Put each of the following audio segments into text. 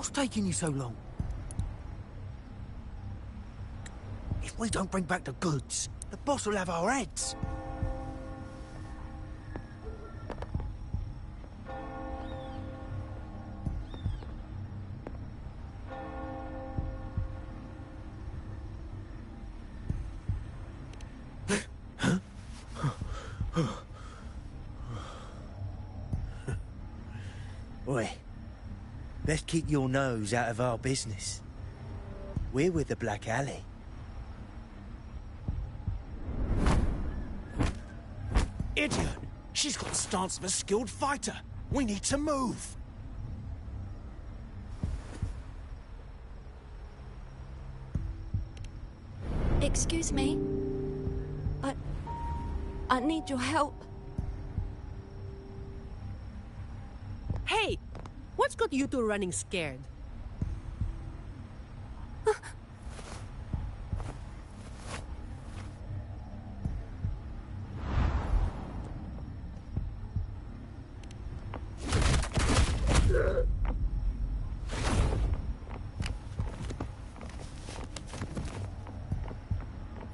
What's taking you so long? If we don't bring back the goods, the boss will have our heads. Oi, best keep your nose out of our business. We're with the Black Alley. Idiot! She's got the stance of a skilled fighter. We need to move. Excuse me. I need your help. Hey! What's got you two running scared?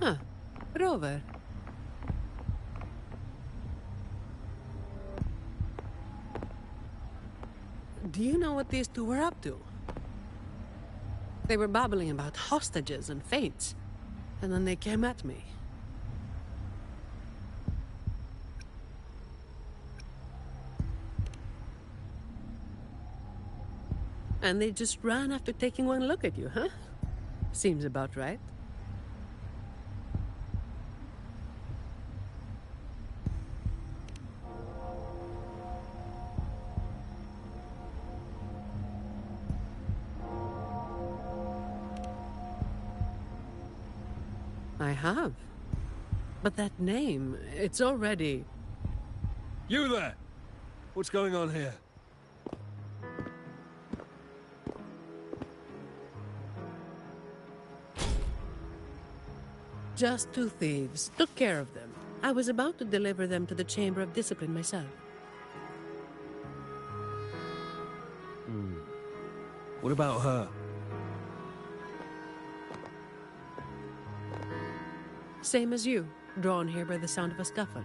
Huh. Rover. Do you know what these two were up to? They were babbling about hostages and fates, and then they came at me. And they just ran after taking one look at you, huh? Seems about right. I have. But that name, it's already... You there! What's going on here? Just two thieves. Took care of them. I was about to deliver them to the Chamber of Discipline myself. What about her? Same as you, drawn here by the sound of a scuffle.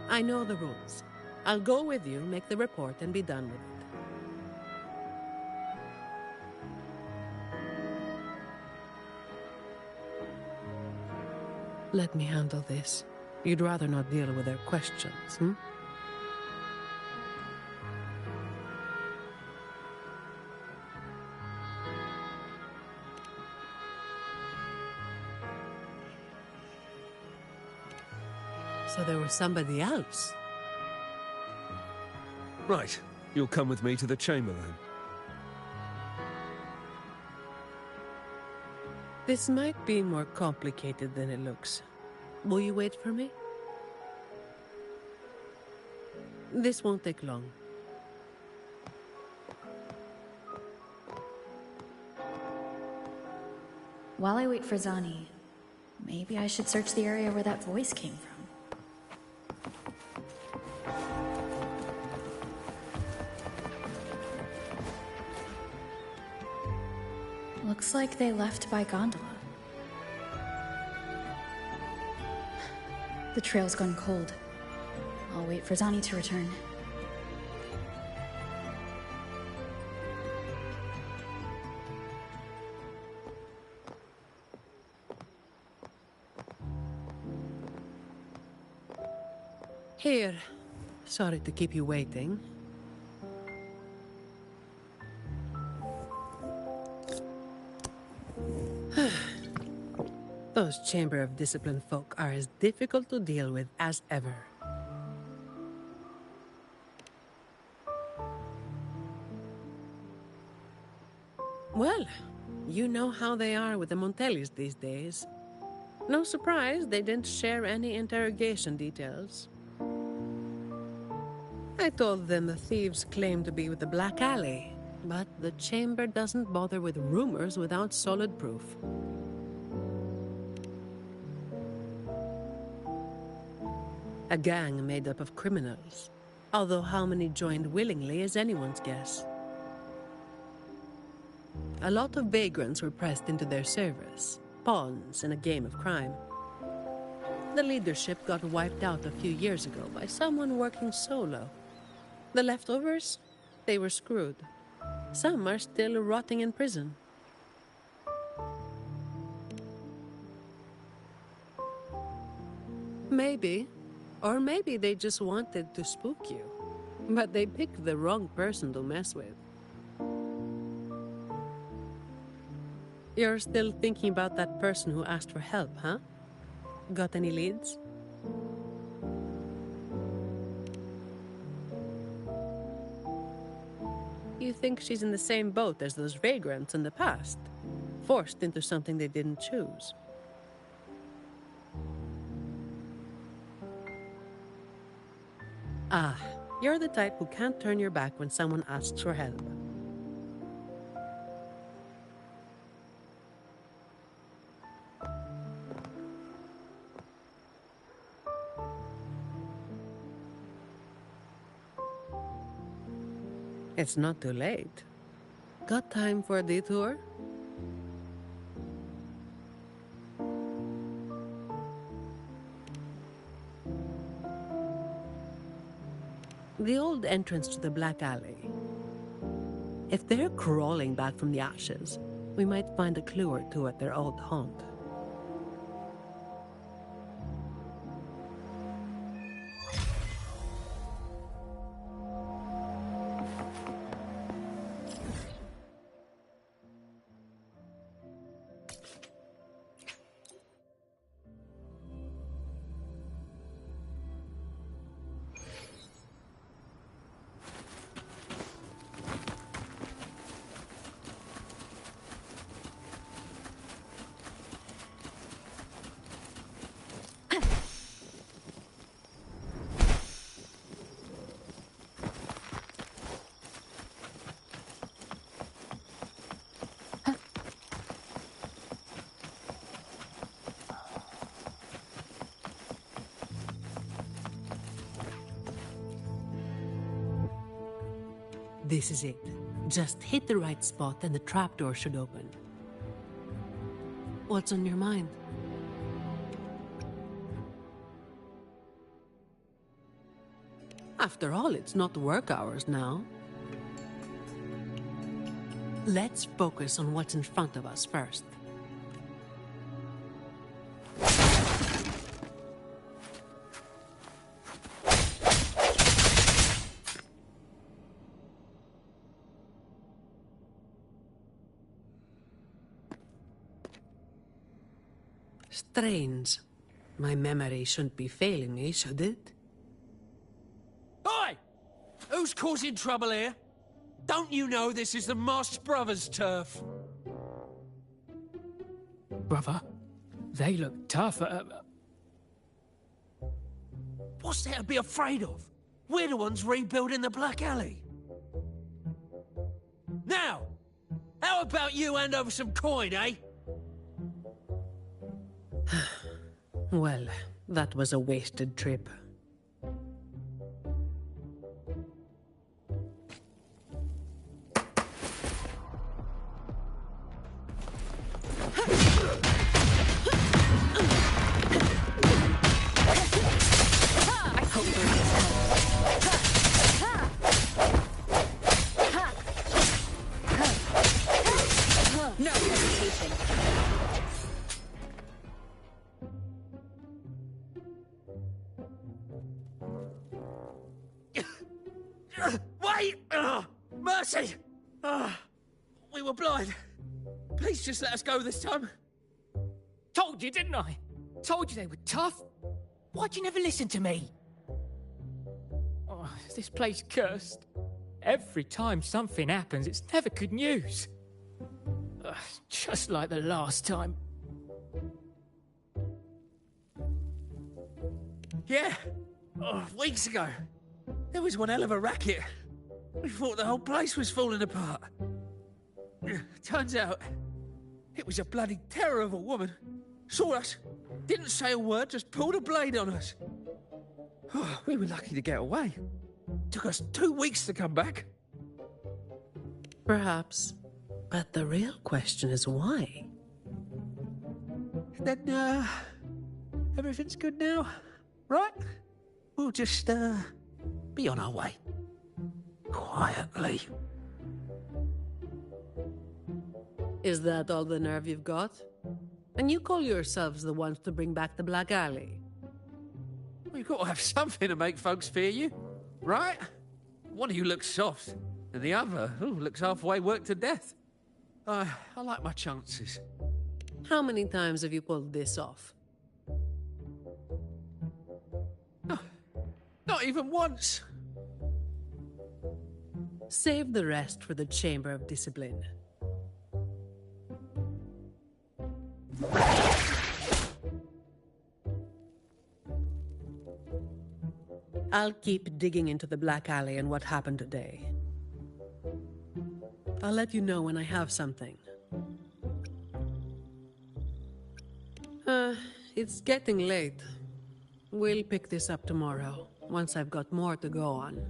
I know the rules. I'll go with you, make the report, and be done with it. Let me handle this. You'd rather not deal with their questions, hmm? So there was somebody else. Right. You'll come with me to the chamber then. This might be more complicated than it looks. Will you wait for me? This won't take long. While I wait for Zani, maybe I should search the area where that voice came from. Looks like they left by gondola. The trail's gone cold. I'll wait for Zani to return. Here. Sorry to keep you waiting. Those Chamber of Discipline folk are as difficult to deal with as ever. Well, you know how they are with the Montellis these days. No surprise they didn't share any interrogation details. I told them the thieves claimed to be with the Black Alley, but the Chamber doesn't bother with rumors without solid proof. A gang made up of criminals. Although how many joined willingly is anyone's guess. A lot of vagrants were pressed into their service, pawns in a game of crime. The leadership got wiped out a few years ago by someone working solo. The leftovers? They were screwed. Some are still rotting in prison. Maybe. Or maybe they just wanted to spook you. But they picked the wrong person to mess with. You're still thinking about that person who asked for help, huh? Got any leads? You think she's in the same boat as those vagrants in the past? Forced into something they didn't choose. Ah, you're the type who can't turn your back when someone asks for help. It's not too late. Got time for a detour? The old entrance to the Black Alley. If they're crawling back from the ashes, we might find a clue or two at their old haunt. This is it. Just hit the right spot and the trapdoor should open. What's on your mind? After all, it's not work hours now. Let's focus on what's in front of us first. Strange. My memory shouldn't be failing me, should it? Oi! Who's causing trouble here? Don't you know this is the Marsh Brothers' turf? Brother, they look tough. What's there to be afraid of? We're the ones rebuilding the Black Alley. Now, how about you hand over some coin, eh? Well, that was a wasted trip. No hesitation. Wait! Mercy! We were blind. Please just let us go this time. Told you, didn't I? Told you they were tough. Why'd you never listen to me? Oh, is this place cursed? Every time something happens, it's never good news. Just like the last time. Yeah. Weeks ago. There was one hell of a racket. We thought the whole place was falling apart. Turns out, it was a bloody terror of a woman. Saw us, didn't say a word, just pulled a blade on us. We were lucky to get away. Took us 2 weeks to come back. Perhaps. But the real question is why? Then, everything's good now, right? We'll just, be on our way. Quietly. Is that all the nerve you've got? And you call yourselves the ones to bring back the Black Alley? Well, you've got to have something to make folks fear you, right? One of you looks soft, and the other looks halfway worked to death. I like my chances. How many times have you pulled this off? Not even once. Save the rest for the Chamber of Discipline. I'll keep digging into the Black Alley and what happened today. I'll let you know when I have something. It's getting late. We'll pick this up tomorrow, once I've got more to go on.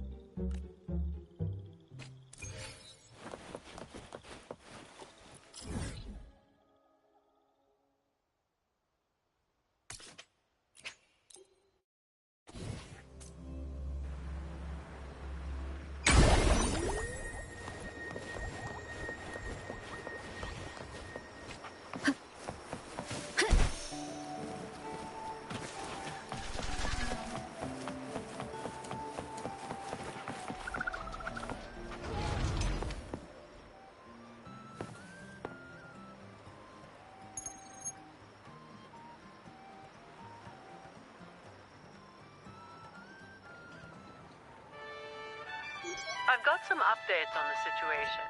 I've got some updates on the situation.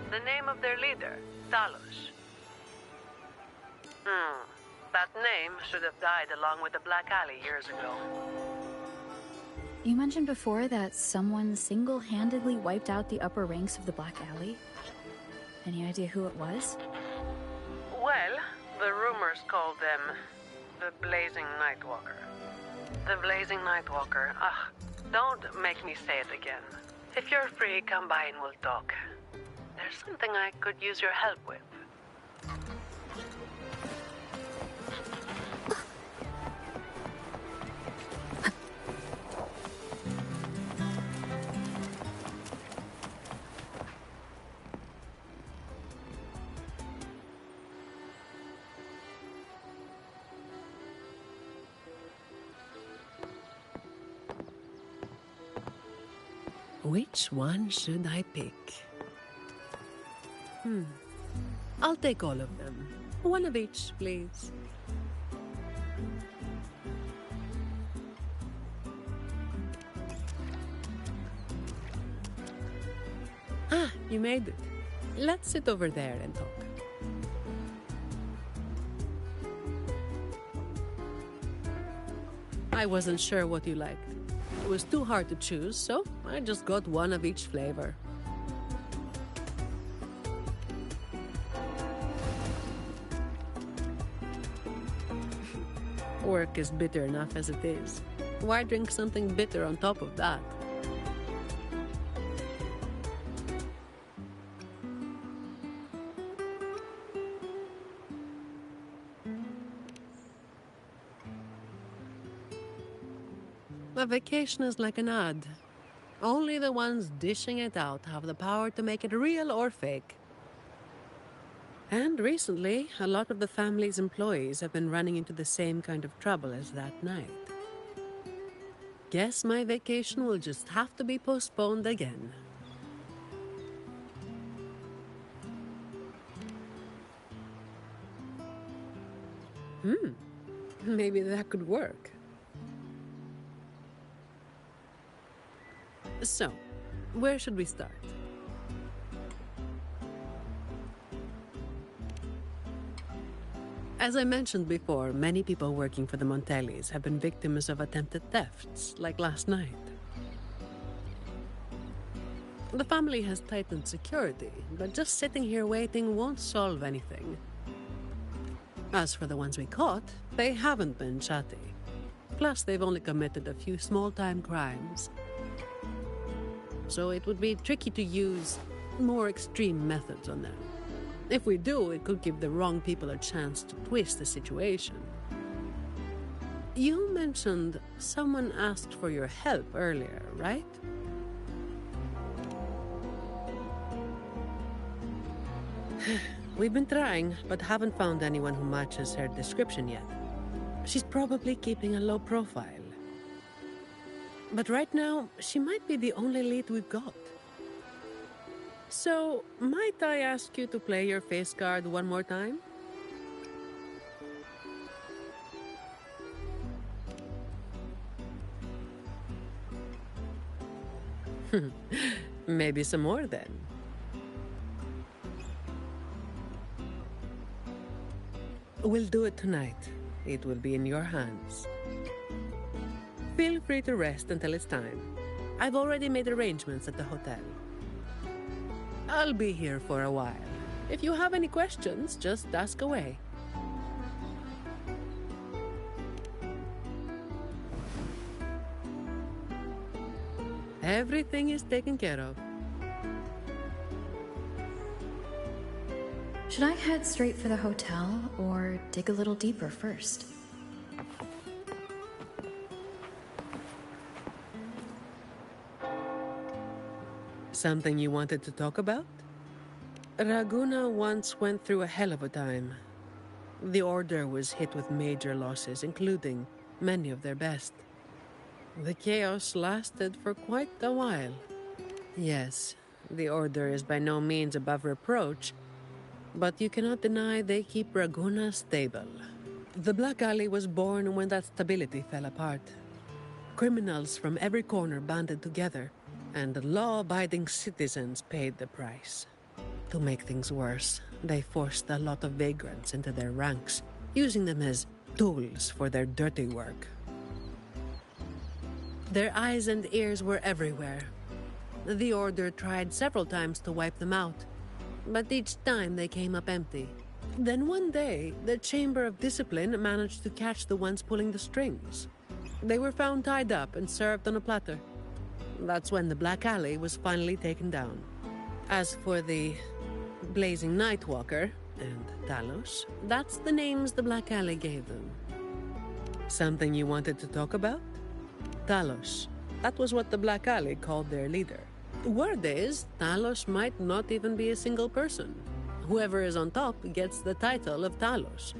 The name of their leader, Talos. That name should have died along with the Black Alley years ago. You mentioned before that someone single-handedly wiped out the upper ranks of the Black Alley. Any idea who it was? Well, the rumors called them the Blazing Nightwalker. The Blazing Nightwalker. Don't make me say it again. If you're free, come by and we'll talk. There's something I could use your help with. Which one should I pick? I'll take all of them. One of each, please. You made it. Let's sit over there and talk. I wasn't sure what you liked. It was too hard to choose, so I just got one of each flavor. Work is bitter enough as it is. Why drink something bitter on top of that? A vacation is like an ad. Only the ones dishing it out have the power to make it real or fake. And recently, a lot of the family's employees have been running into the same kind of trouble as that night. Guess my vacation will just have to be postponed again. Maybe that could work. So, where should we start? As I mentioned before, many people working for the Montellis have been victims of attempted thefts, like last night. The family has tightened security, but just sitting here waiting won't solve anything. As for the ones we caught, they haven't been chatty. Plus, they've only committed a few small-time crimes. So it would be tricky to use more extreme methods on them. If we do, it could give the wrong people a chance to twist the situation. You mentioned someone asked for your help earlier, right? We've been trying, but haven't found anyone who matches her description yet. She's probably keeping a low profile. But right now, she might be the only lead we've got. So, might I ask you to play your face card one more time? Maybe some more then. We'll do it tonight. It will be in your hands. Feel free to rest until it's time. I've already made arrangements at the hotel. I'll be here for a while. If you have any questions, just ask away. Everything is taken care of. Should I head straight for the hotel or dig a little deeper first? Something you wanted to talk about? Raguna once went through a hell of a time. The Order was hit with major losses, including many of their best. The chaos lasted for quite a while. Yes, the Order is by no means above reproach, but you cannot deny they keep Raguna stable. The Black Alley was born when that stability fell apart. Criminals from every corner banded together, and law-abiding citizens paid the price. To make things worse, they forced a lot of vagrants into their ranks, using them as tools for their dirty work. Their eyes and ears were everywhere. The Order tried several times to wipe them out, but each time they came up empty. Then one day, the Chamber of Discipline managed to catch the ones pulling the strings. They were found tied up and served on a platter. That's when the Black Alley was finally taken down. As for the Blazing Nightwalker and Talos, that's the names the Black Alley gave them. Something you wanted to talk about? Talos. That was what the Black Alley called their leader. Word is, Talos might not even be a single person. Whoever is on top gets the title of Talos.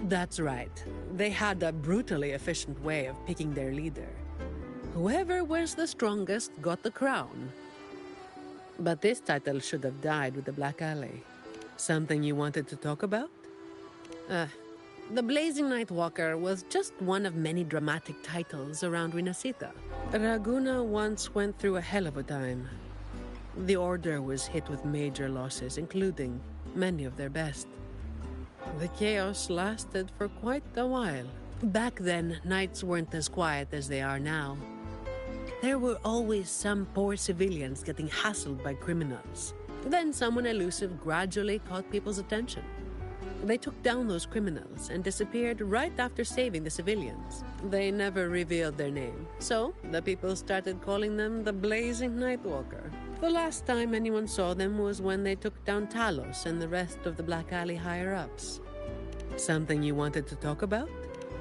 That's right. They had a brutally efficient way of picking their leader. Whoever was the strongest got the crown. But this title should have died with the Black Alley. Something you wanted to talk about? The Blazing Nightwalker was just one of many dramatic titles around Winasita. Raguna once went through a hell of a time. The Order was hit with major losses, including many of their best. The chaos lasted for quite a while. Back then, nights weren't as quiet as they are now. There were always some poor civilians getting hassled by criminals. Then someone elusive gradually caught people's attention. They took down those criminals and disappeared right after saving the civilians. They never revealed their name, so the people started calling them the Blazing Nightwalker. The last time anyone saw them was when they took down Talos and the rest of the Black Alley higher-ups. Something you wanted to talk about?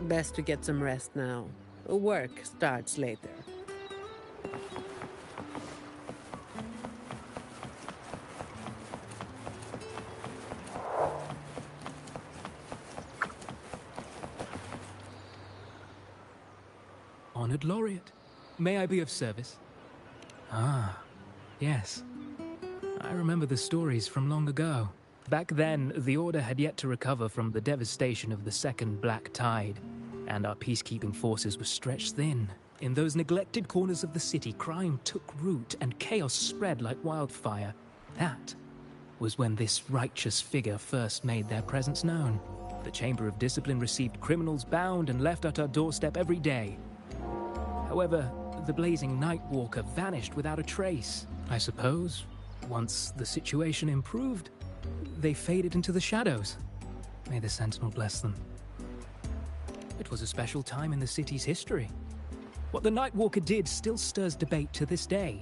Best to get some rest now. Work starts later. Honored Laureate, may I be of service? Ah, yes. I remember the stories from long ago. Back then, the Order had yet to recover from the devastation of the Second Black Tide, and our peacekeeping forces were stretched thin. In those neglected corners of the city, crime took root and chaos spread like wildfire. That was when this righteous figure first made their presence known. The Chamber of Discipline received criminals bound and left at our doorstep every day. However, the Blazing Nightwalker vanished without a trace. I suppose, once the situation improved, they faded into the shadows. May the Sentinel bless them. It was a special time in the city's history. What the Nightwalker did still stirs debate to this day.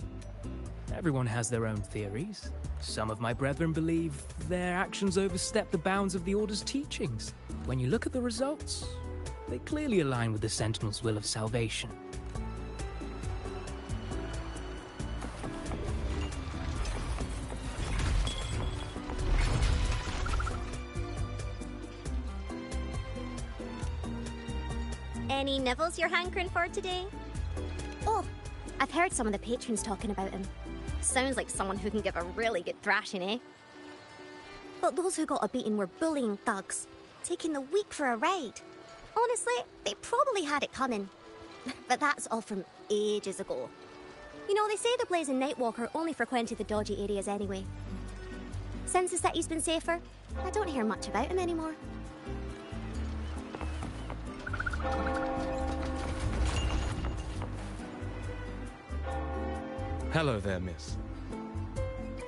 Everyone has their own theories. Some of my brethren believe their actions overstep the bounds of the Order's teachings. When you look at the results, they clearly align with the Sentinel's will of salvation. Any nibbles you're hankering for today? Oh, I've heard some of the patrons talking about him. Sounds like someone who can give a really good thrashing, eh? But those who got a beating were bullying thugs, taking the weak for a ride. Honestly, they probably had it coming. But that's all from ages ago. You know, they say the Blazing Nightwalker only frequented the dodgy areas anyway. Since the city's been safer, I don't hear much about him anymore. Hello there, miss.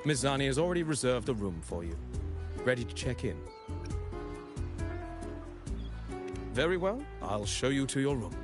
Miss Zani has already reserved a room for you. Ready to check in? Very well, I'll show you to your room.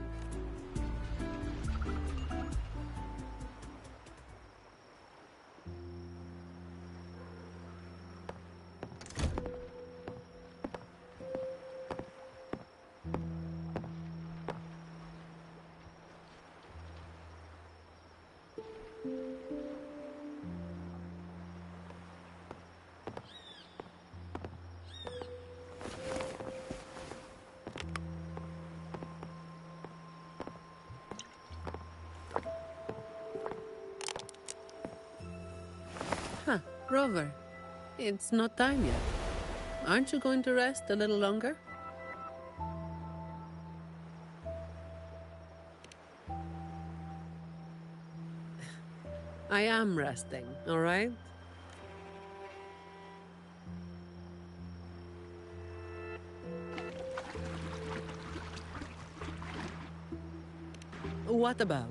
Huh, Rover. It's not time yet. Aren't you going to rest a little longer? I am resting, all right? What about?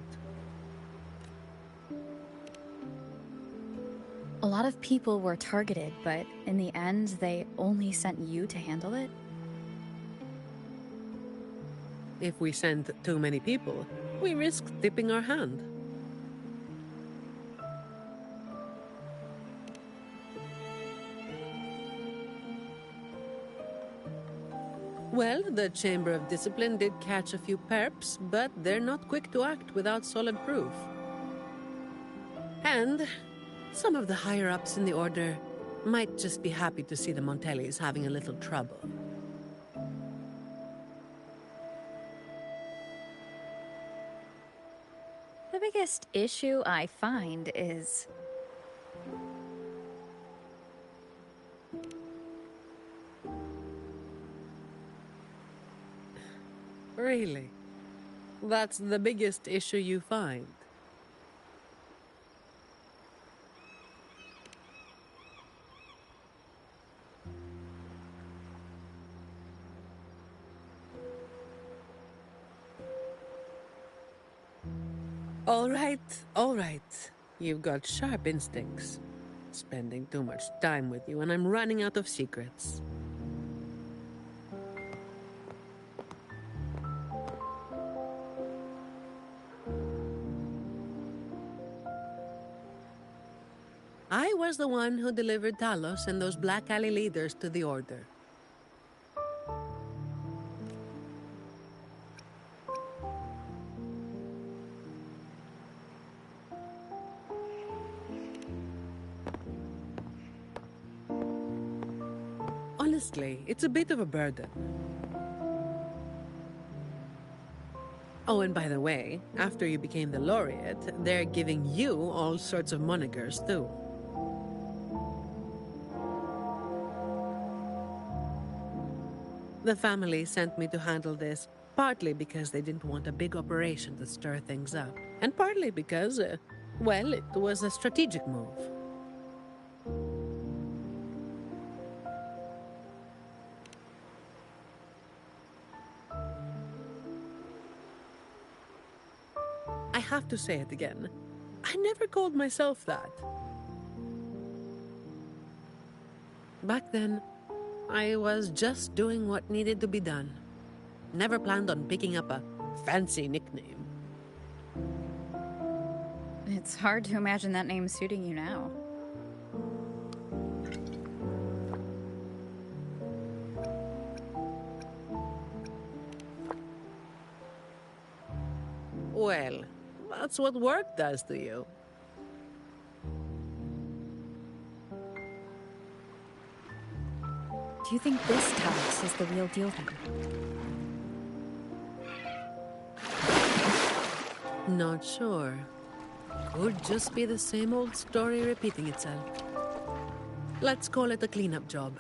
A lot of people were targeted, but in the end, they only sent you to handle it? If we send too many people, we risk tipping our hand. Well, the Chamber of Discipline did catch a few perps, but they're not quick to act without solid proof. And some of the higher-ups in the Order might just be happy to see the Montellis having a little trouble. The biggest issue I find is... Really? That's the biggest issue you find? All right. You've got sharp instincts. Spending too much time with you and I'm running out of secrets. I was the one who delivered Talos and those Black Alley leaders to the Order. Honestly, it's a bit of a burden. Oh, and by the way, after you became the laureate, they're giving you all sorts of monikers, too. The family sent me to handle this, partly because they didn't want a big operation to stir things up, and partly because, well, it was a strategic move. I have to say it again. I never called myself that. Back then, I was just doing what needed to be done. Never planned on picking up a fancy nickname. It's hard to imagine that name suiting you now. Well, that's what work does to you. Do you think this tax is the real deal then? Not sure. Could just be the same old story repeating itself. Let's call it a cleanup job.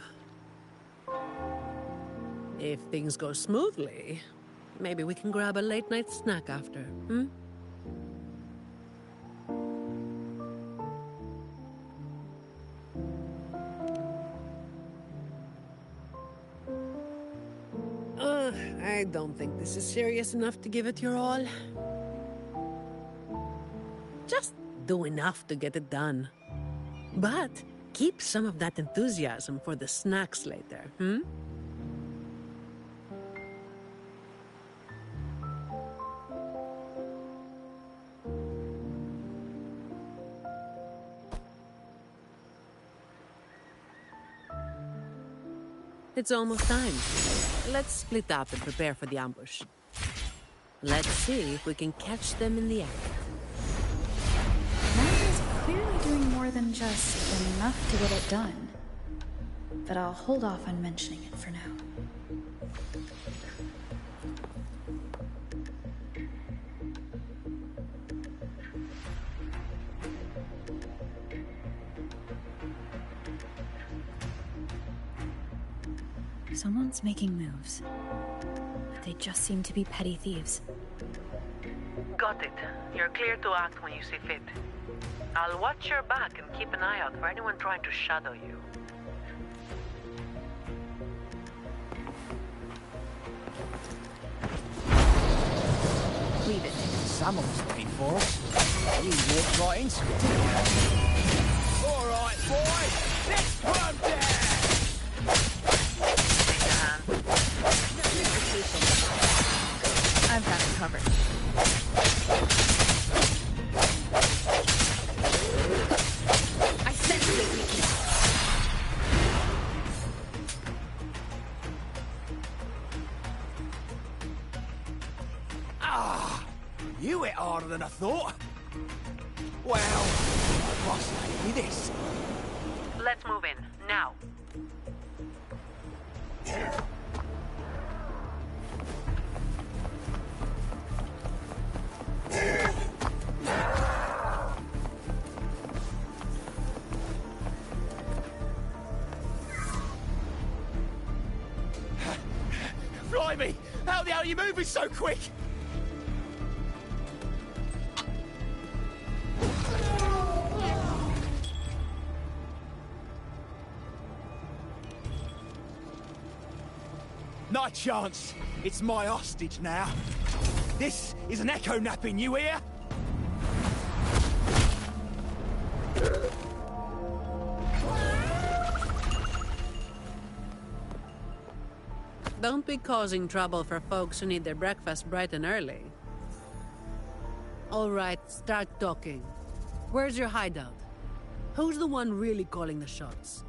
If things go smoothly, maybe we can grab a late-night snack after, hmm? I don't think this is serious enough to give it your all. Just do enough to get it done. But keep some of that enthusiasm for the snacks later, hmm? It's almost time. Let's split up and prepare for the ambush. Let's see if we can catch them in the act. Matt is clearly doing more than just enough to get it done. But I'll hold off on mentioning it for now. Someone's making moves, but they just seem to be petty thieves. Got it. You're clear to act when you see fit. I'll watch your back and keep an eye out for anyone trying to shadow you. Leave it. Someone's paid for us. You walked right into it, didn't you? All right, boy. Let's put 'em down. I've got it covered. I sense the weakness. You hit harder than I thought. Well, I must say this. Let's move in, now. Blimey! How the hell are you moving so quick? Not a chance. It's my hostage now. This is an echo napping, you hear? Don't be causing trouble for folks who need their breakfast bright and early. All right, start talking. Where's your hideout? Who's the one really calling the shots?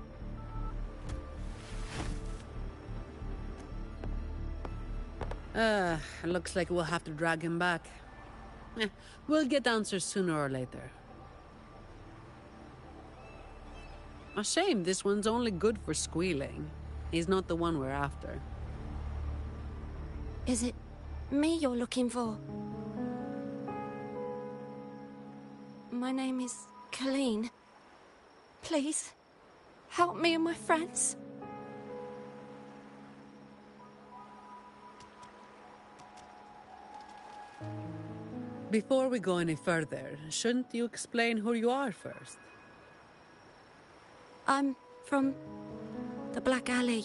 Looks like we'll have to drag him back. We'll get answers sooner or later. A shame this one's only good for squealing. He's not the one we're after. Is it me you're looking for? My name is Colleen. Please, help me and my friends. Before we go any further, shouldn't you explain who you are first? I'm from the Black Alley.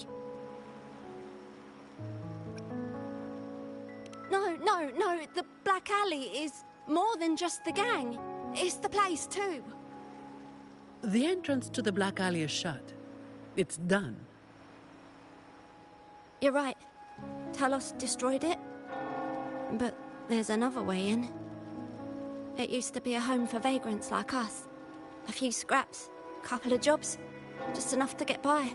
No, the Black Alley is more than just the gang. It's the place too. The entrance to the Black Alley is shut. It's done. You're right. Talos destroyed it. But there's another way in. It used to be a home for vagrants like us. A few scraps, couple of jobs, just enough to get by.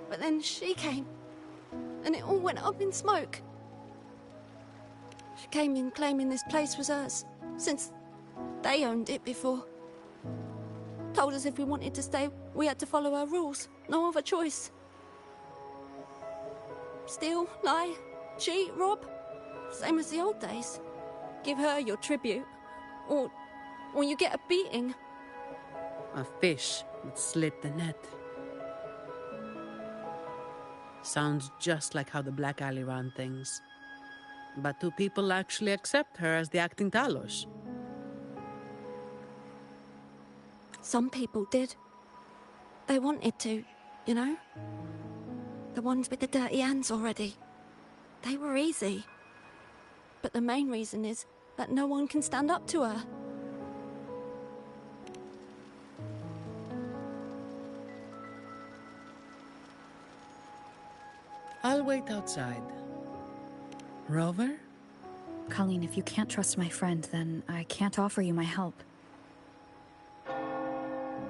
But then she came, and it all went up in smoke. She came in claiming this place was hers, since they owned it before. Told us if we wanted to stay, we had to follow her rules. No other choice. Steal, lie, cheat, rob. Same as the old days. Give her your tribute, or you get a beating. A fish that slit the net. Sounds just like how the Black Alley ran things. But do people actually accept her as the acting Talos? Some people did. They wanted to, you know? The ones with the dirty hands already. They were easy. But the main reason is that no one can stand up to her. I'll wait outside. Rover? Colleen, if you can't trust my friend, then I can't offer you my help.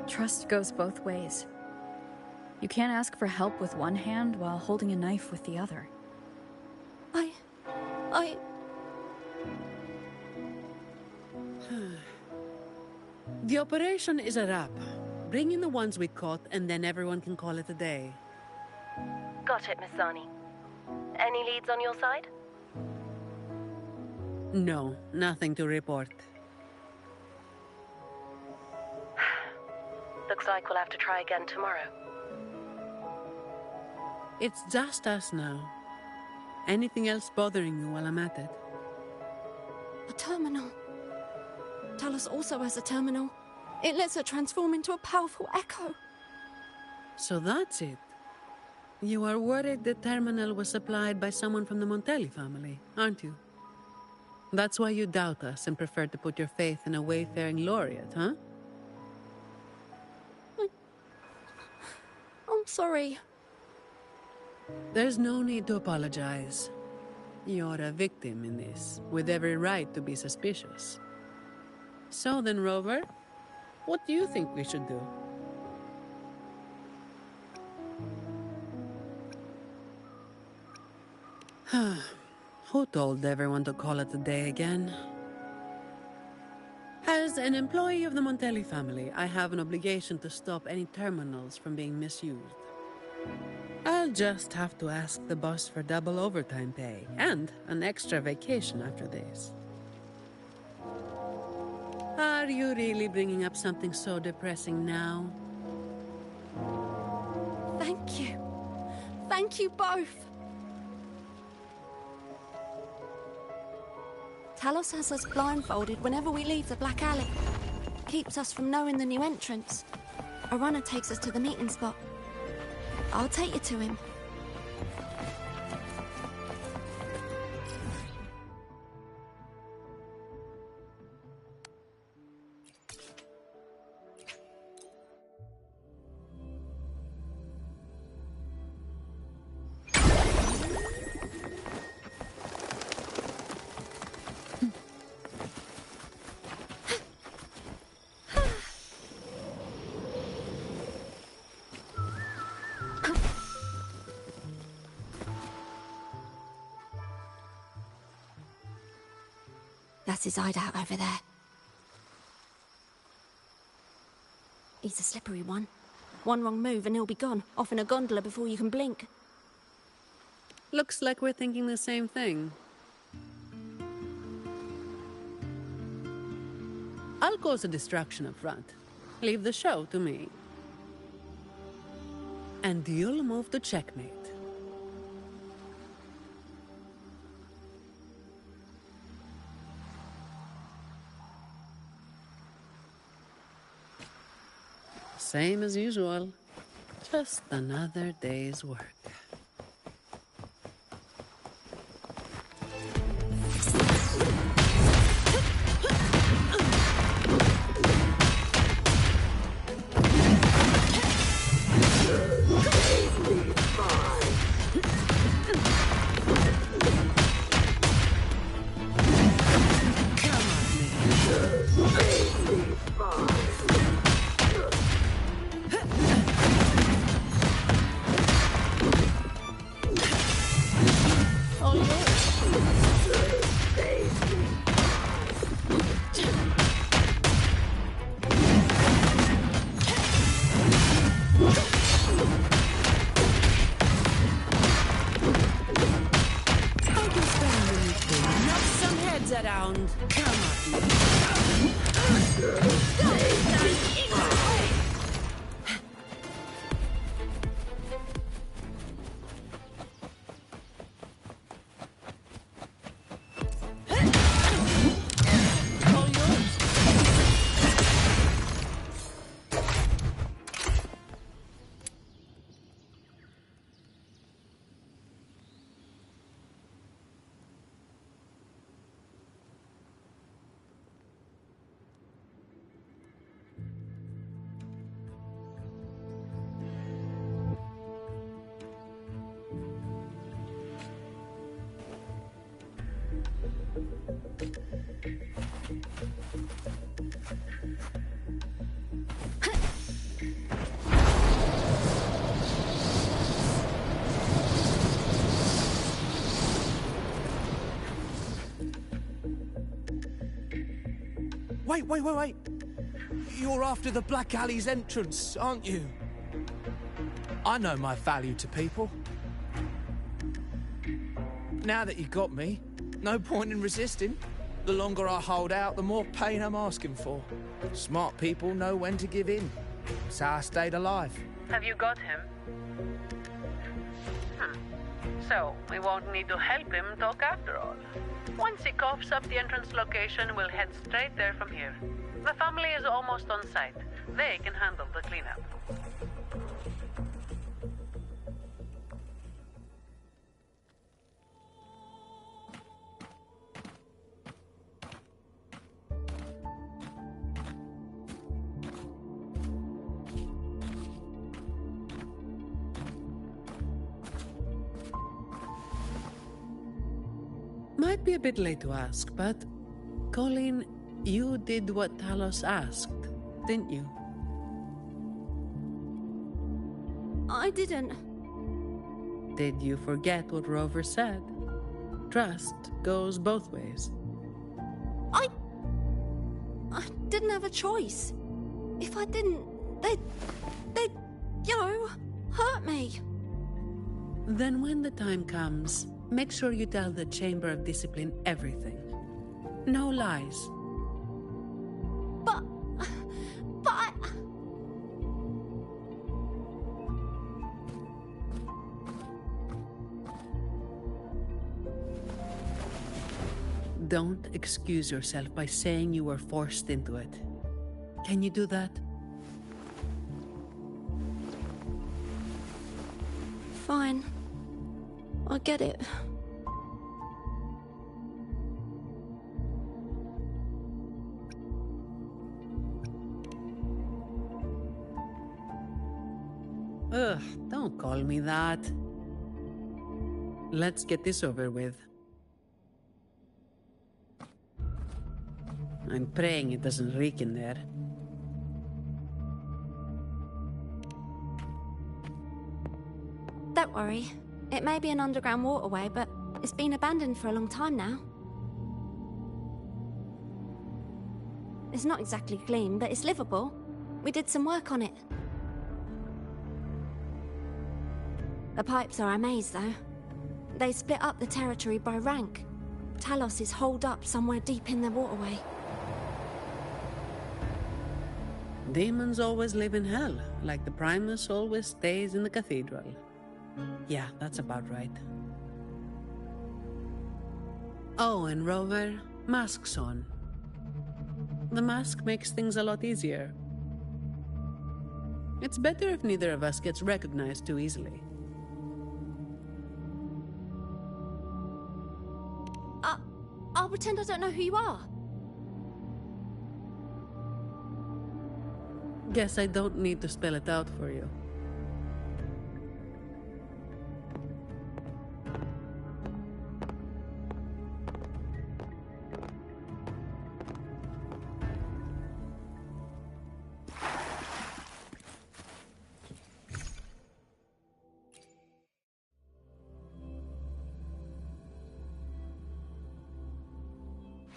Trust goes both ways. You can't ask for help with one hand while holding a knife with the other. The operation is a wrap. Bring in the ones we caught, and then everyone can call it a day. Got it, Miss Zani. Any leads on your side? No, nothing to report. Looks like we'll have to try again tomorrow. It's just us now. Anything else bothering you while I'm at it? A terminal. Talos also has a terminal. It lets her transform into a powerful echo. So that's it. You are worried the terminal was supplied by someone from the Montelli family, aren't you? That's why you doubt us and prefer to put your faith in a wayfaring laureate, huh? I'm sorry. There's no need to apologize. You're a victim in this, with every right to be suspicious. So then, Rover, what do you think we should do? Who told everyone to call it a day again? As an employee of the Montelli family, I have an obligation to stop any terminals from being misused. I'll just have to ask the boss for double overtime pay and an extra vacation after this. Are you really bringing up something so depressing now? Thank you. Thank you both. Talos has us blindfolded whenever we leave the Black Alley. Keeps us from knowing the new entrance. A runner takes us to the meeting spot. I'll take you to him. That's his hideout over there. He's a slippery one. One wrong move and he'll be gone, off in a gondola before you can blink. Looks like we're thinking the same thing. I'll cause a distraction up front. Leave the show to me. And you'll move to checkmate. Same as usual. Just another day's work. Wait. You're after the Black Alley's entrance, aren't you? I know my value to people. Now that you got me, no point in resisting. The longer I hold out, the more pain I'm asking for. Smart people know when to give in. That's how I stayed alive. Have you got him? So, we won't need to help him talk after all. Once he coughs up the entrance location, we'll head straight there from here. The family is almost on site. They can handle the cleanup. Might be a bit late to ask, but Colleen, you did what Talos asked, didn't you? I didn't. Did you forget what Rover said? Trust goes both ways. I didn't have a choice. If I didn't, they'd, hurt me. Then when the time comes, make sure you tell the Chamber of Discipline everything. No lies. But I... Don't excuse yourself by saying you were forced into it. Can you do that? Fine. I get it. Ugh, don't call me that. Let's get this over with. I'm praying it doesn't reek in there. Don't worry. It may be an underground waterway, but it's been abandoned for a long time now. It's not exactly clean, but it's livable. We did some work on it. The pipes are a maze, though. They split up the territory by rank. Talos is holed up somewhere deep in the waterway. Demons always live in hell, like the Primus always stays in the cathedral. Yeah, that's about right. Oh, and Rover, mask's on. The mask makes things a lot easier. It's better if neither of us gets recognized too easily. I'll pretend I don't know who you are. Guess I don't need to spell it out for you.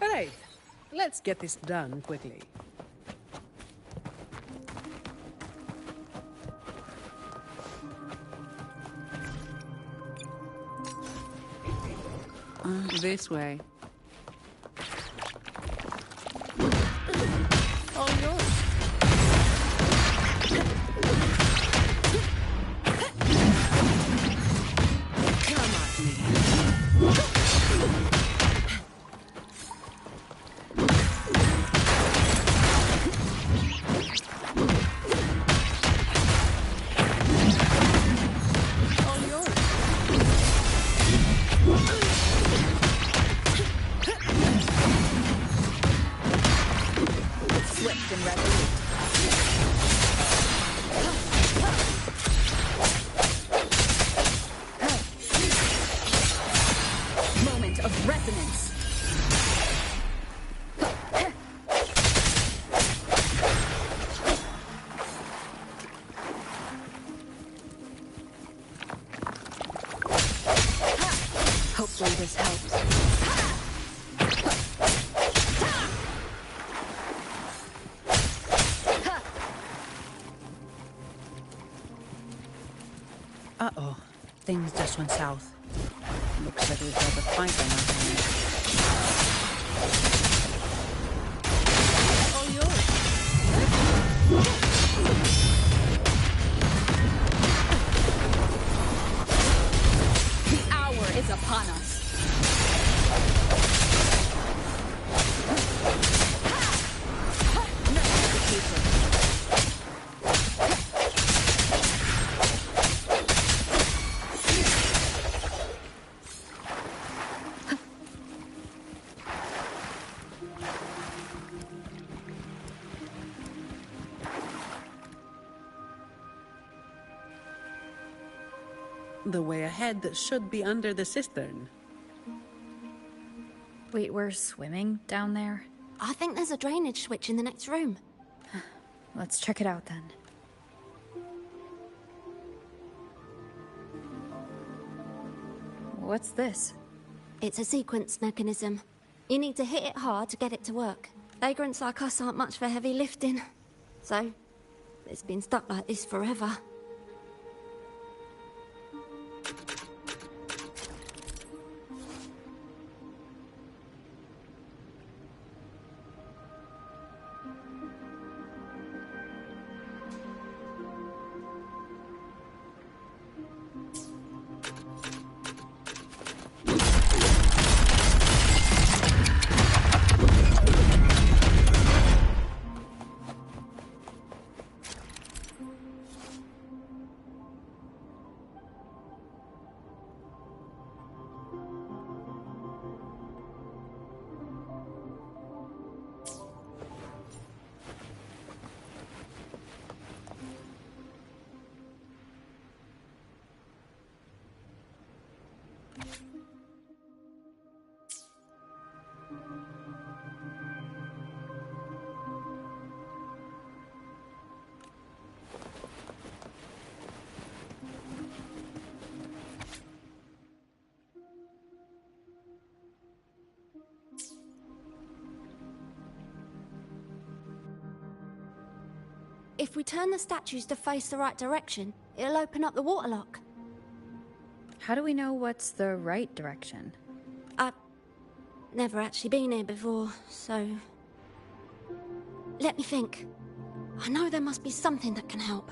Right, let's get this done quickly. This way. this helps. Uh-oh. Things just went south. Looks like we've got a fight on our hands. All yours. The hour is upon us. The way ahead should be under the cistern. Wait, we're swimming down there? I think there's a drainage switch in the next room. Let's check it out then. What's this? It's a sequence mechanism. You need to hit it hard to get it to work. Vagrants like us aren't much for heavy lifting. So, it's been stuck like this forever. If we turn the statues to face the right direction, it'll open up the waterlock. How do we know what's the right direction? I've never actually been here before, so... Let me think. I know there must be something that can help.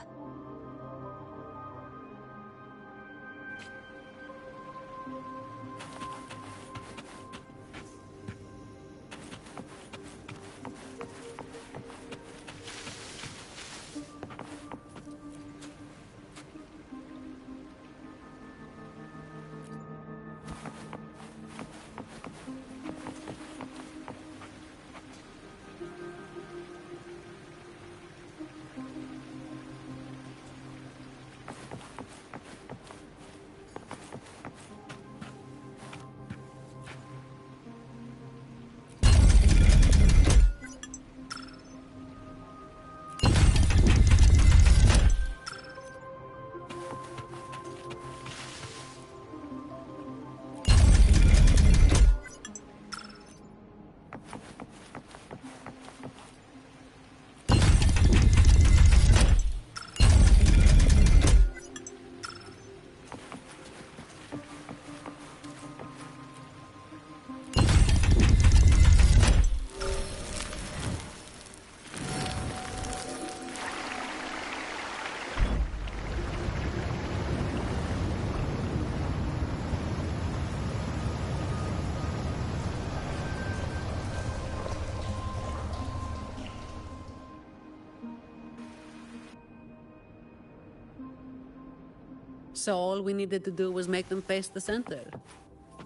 So all we needed to do was make them face the center.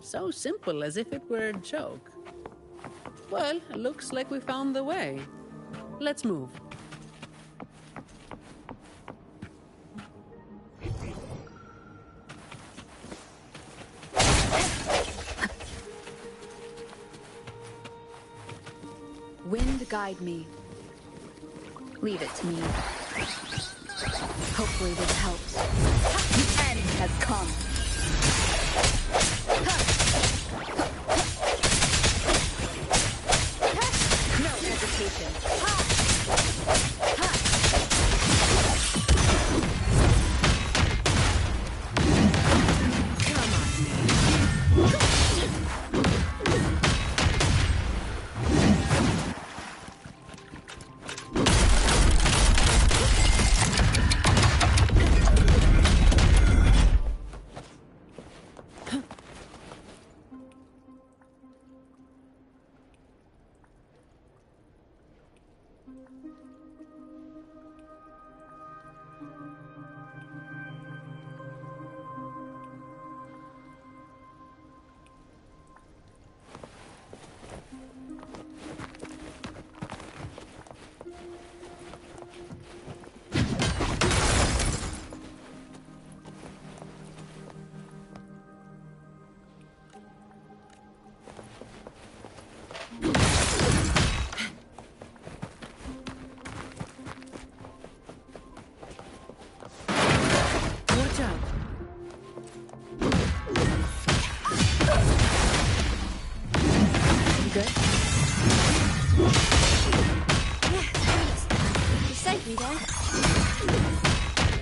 So simple, as if it were a joke. Well, looks like we found the way. Let's move. Wind guide me. Leave it to me. Hopefully this helps. The end has come.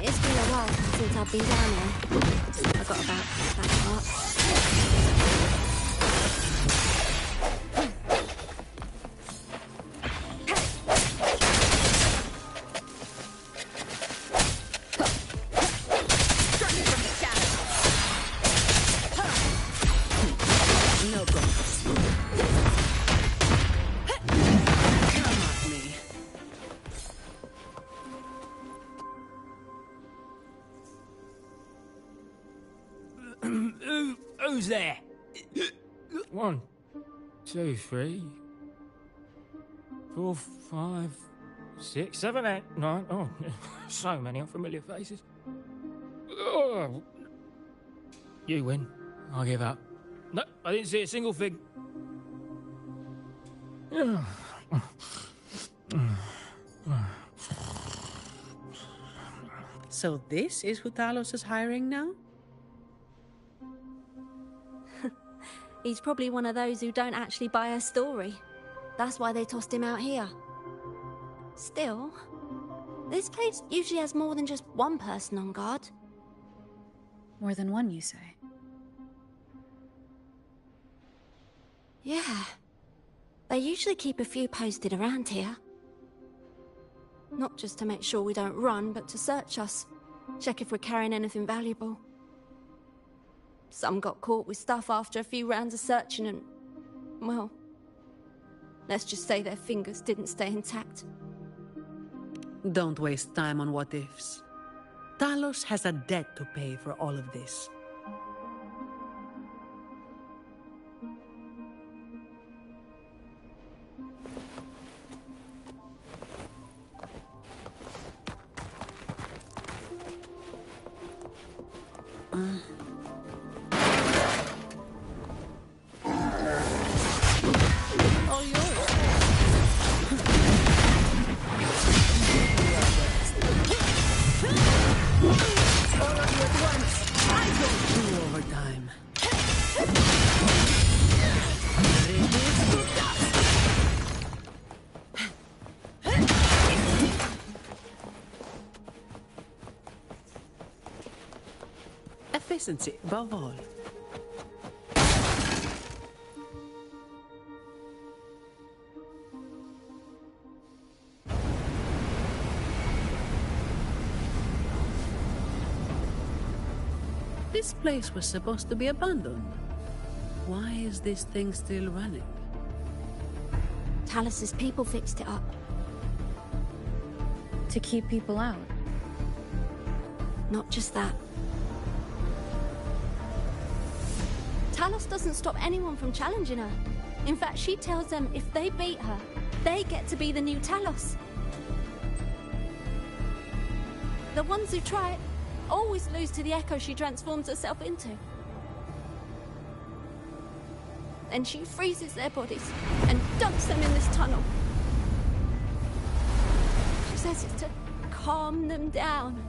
It's been a while since I've been down here. I got about that part. No problems. Come at me. Who's there? 1, 2, 3, 4, 5, 6, 7, 8, 9. Oh, so many unfamiliar faces. Oh. You win. I give up. No, I didn't see a single thing. So this is who Talos is hiring now? He's probably one of those who don't actually buy a story. That's why they tossed him out here. Still, this place usually has more than just one person on guard. More than one, you say? Yeah. They usually keep a few posted around here. Not just to make sure we don't run, but to search us. Check if we're carrying anything valuable. Some got caught with stuff after a few rounds of searching and... well... let's just say their fingers didn't stay intact. Don't waste time on what-ifs. Talos has a debt to pay for all of this. All yours. All of you at once. I don't do overtime. Reduce to dust. Efficiency above all. This place was supposed to be abandoned. Why is this thing still running? Talos's people fixed it up. To keep people out. Not just that. Talos doesn't stop anyone from challenging her. In fact, she tells them if they beat her, they get to be the new Talos. The ones who try it always lose to the echo she transforms herself into. Then she freezes their bodies and dumps them in this tunnel. She says it's to calm them down.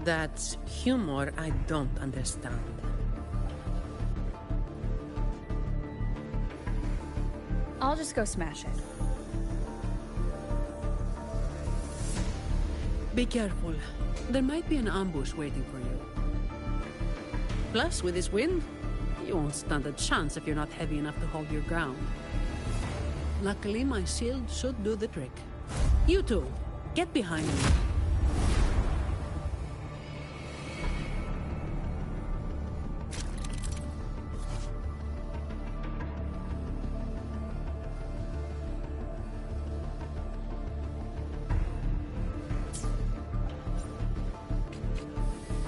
That's humor I don't understand. I'll just go smash it. Be careful. There might be an ambush waiting for you. Plus, with this wind, you won't stand a chance if you're not heavy enough to hold your ground. Luckily, my shield should do the trick. You two, get behind me.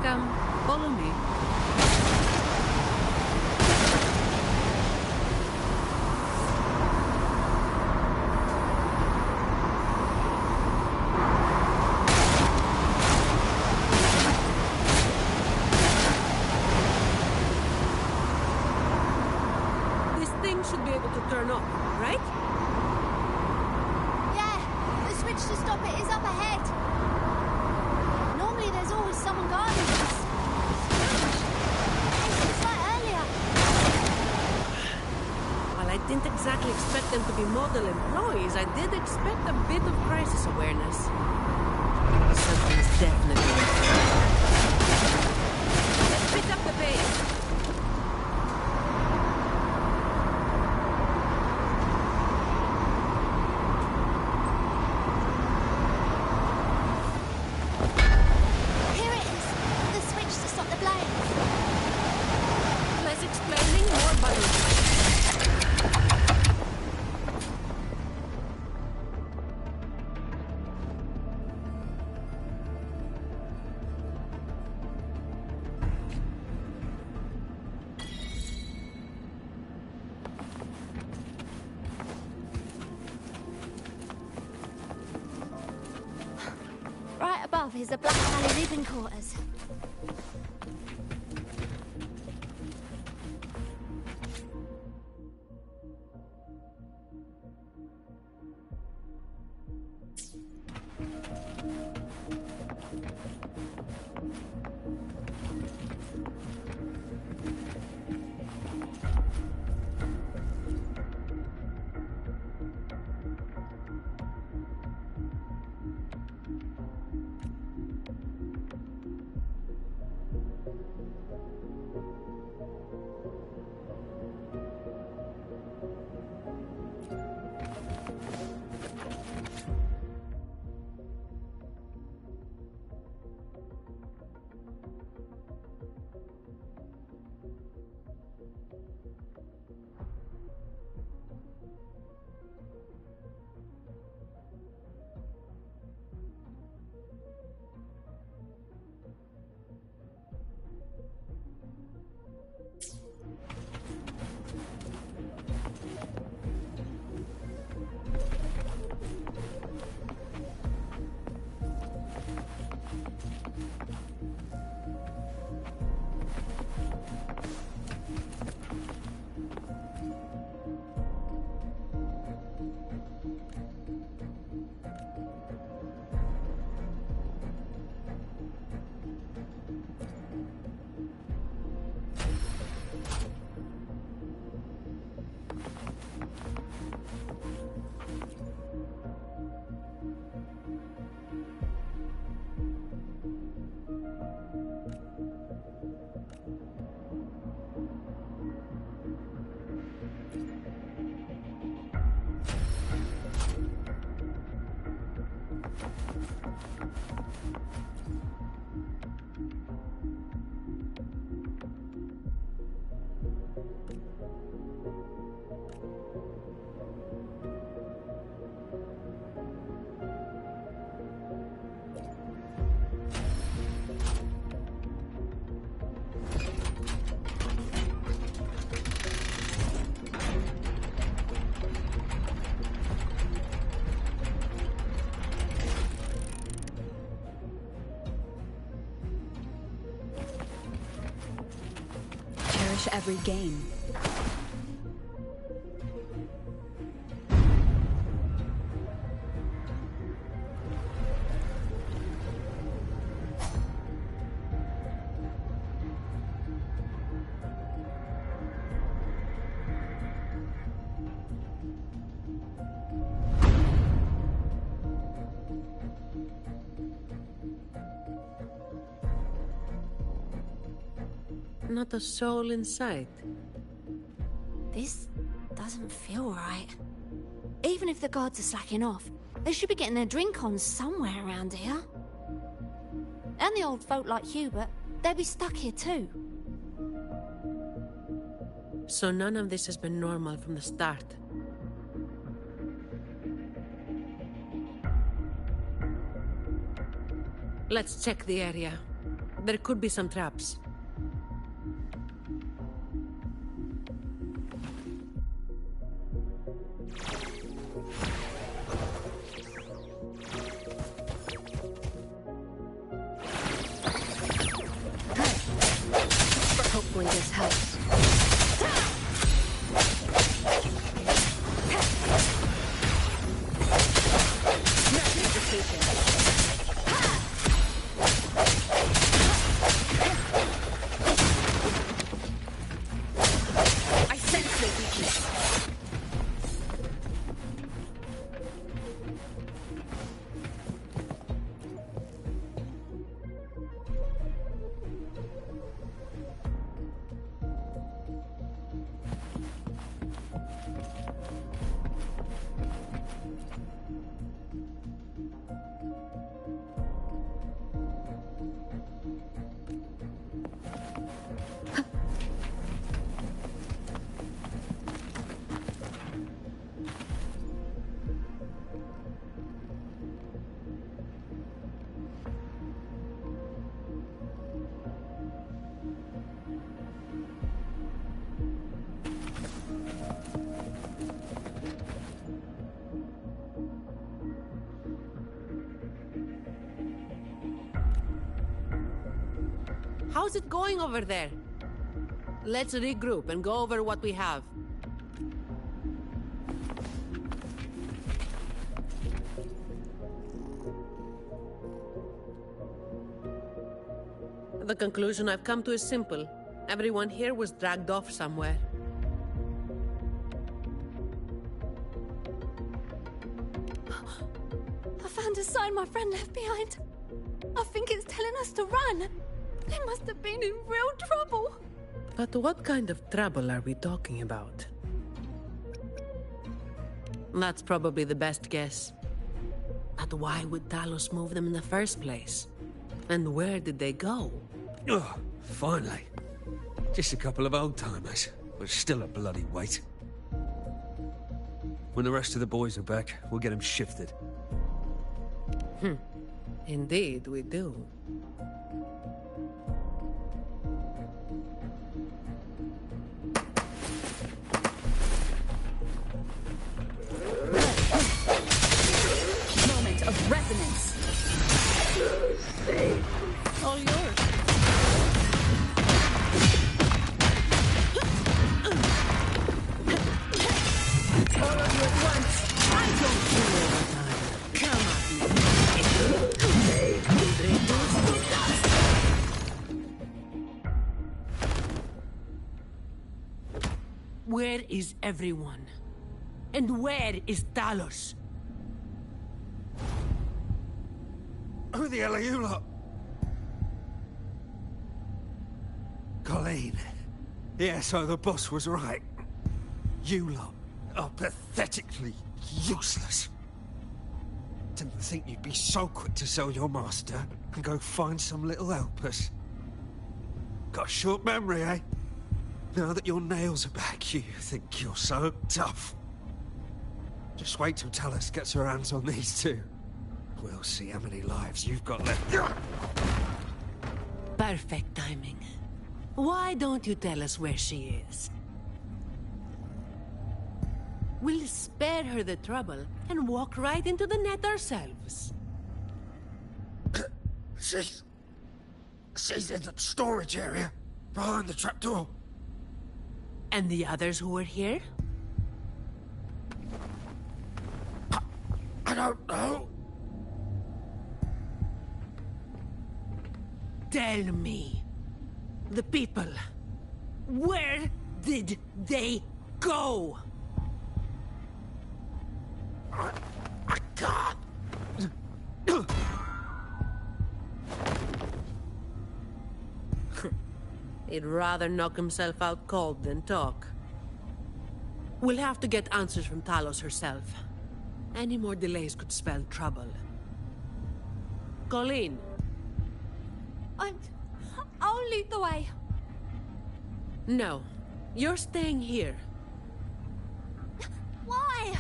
Come, follow me. This thing should be able to turn off, right? Yeah, the switch to stop it is up ahead. Normally there's always someone guarding us. It's like earlier. Well, I didn't exactly didn't expect them to be model employees. I did expect a bit of crisis awareness. Something's definitely... Let's pick up the pace. Here it is! The switch to stop the blade. Less explaining, more buttons. Right above is the Black Alley living quarters. Every game. Not a soul in sight. This doesn't feel right. Even if the guards are slacking off, they should be getting their drink on somewhere around here. And the old folk like Hubert, they'll be stuck here too. So none of this has been normal from the start. Let's check the area. There could be some traps. Hopefully this helps. How's it going over there? Let's regroup and go over what we have. The conclusion I've come to is simple. Everyone here was dragged off somewhere. I found a sign my friend left behind. I think it's telling us to run. They must have been in real trouble. But what kind of trouble are we talking about? That's probably the best guess. But why would Talos move them in the first place? And where did they go? Oh, finally. Just a couple of old-timers, but still a bloody weight. When the rest of the boys are back, we'll get them shifted. Indeed, we do. Moment of resonance. All yours. All of you at once. I don't do overtime. Come at me. Where is everyone? And where is Talos? Who the hell are you lot? Colleen. Yeah, so the boss was right. You lot are pathetically useless. Didn't think you'd be so quick to sell your master and go find some little helpers. Got a short memory, eh? Now that your nails are back, you think you're so tough. Just wait till Talos gets her hands on these two. We'll see how many lives you've got left. Perfect timing. Why don't you tell us where she is? We'll spare her the trouble and walk right into the net ourselves. She's in the storage area, behind the trapdoor. And the others who were here? I don't know. Tell me. The people. Where did they go? I can't. He'd rather knock himself out cold than talk. We'll have to get answers from Talos herself. Any more delays could spell trouble. Colleen. I'll lead the way. No. You're staying here. Why?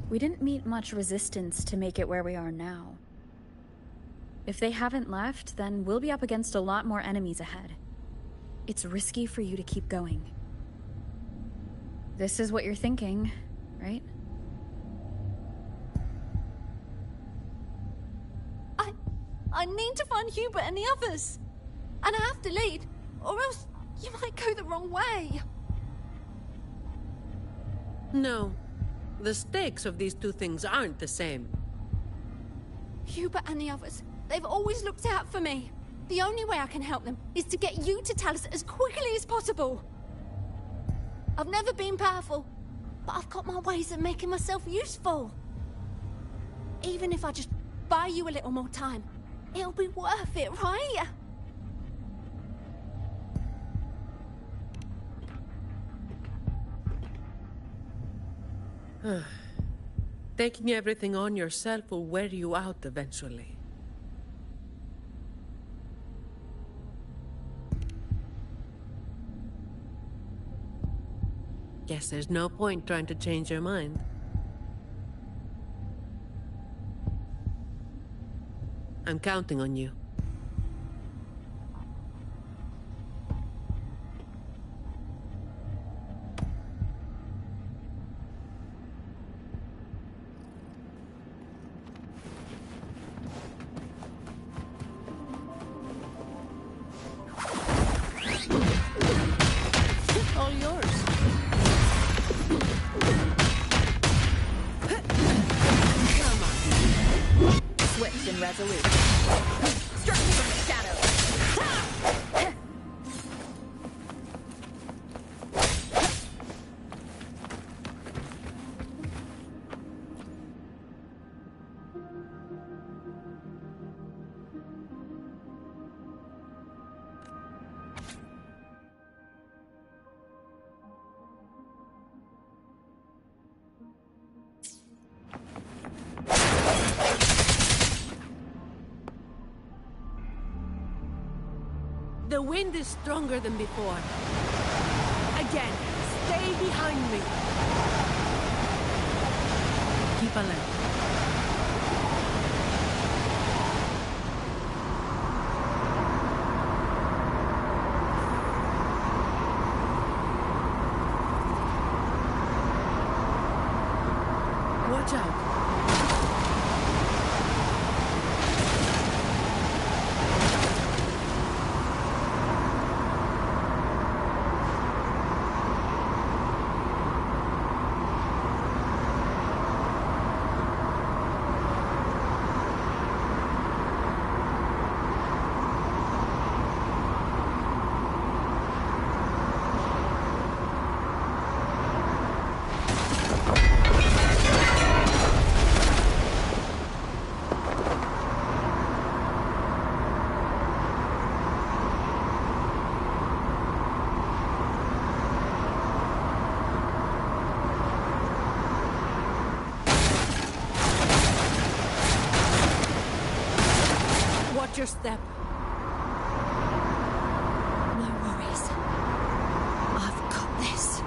We didn't meet much resistance to make it where we are now. If they haven't left, then we'll be up against a lot more enemies ahead. It's risky for you to keep going. This is what you're thinking, right? I need to find Hubert and the others. And I have to lead, or else you might go the wrong way. No. The stakes of these two things aren't the same. Hubert and the others, they've always looked out for me. The only way I can help them is to get you to Talos as quickly as possible. I've never been powerful, but I've got my ways of making myself useful. Even if I just buy you a little more time, it'll be worth it, right? Taking everything on yourself will wear you out eventually. Guess there's no point trying to change your mind. I'm counting on you. focus and resolute. Struck me from the shadows. The wind is stronger than before. Again, stay behind me. Keep alert. Watch out. Watch your step. No worries. I've got this.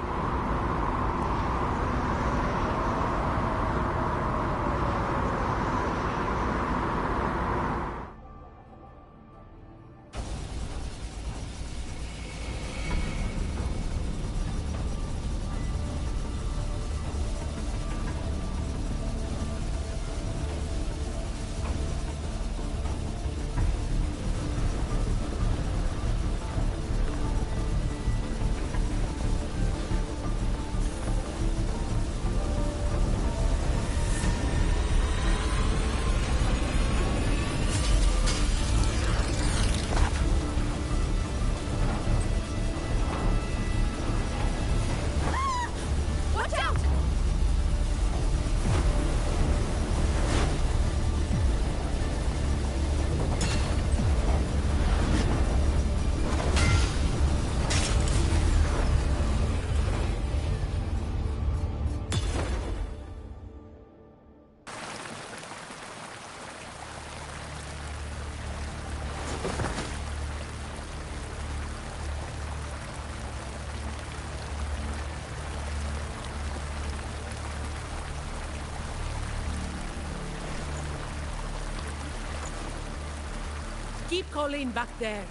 Keep Colleen back there.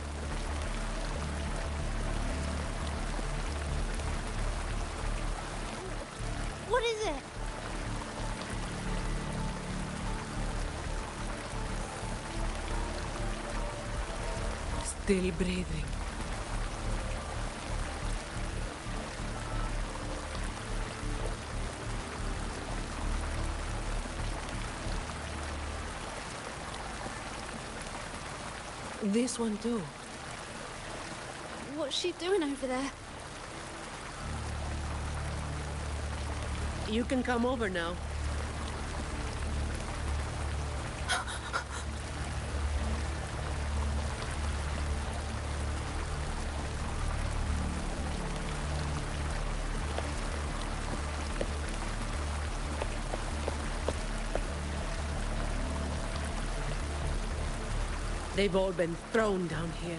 What is it? Still breathing. This one too. What's she doing over there? You can come over now. They've all been thrown down here.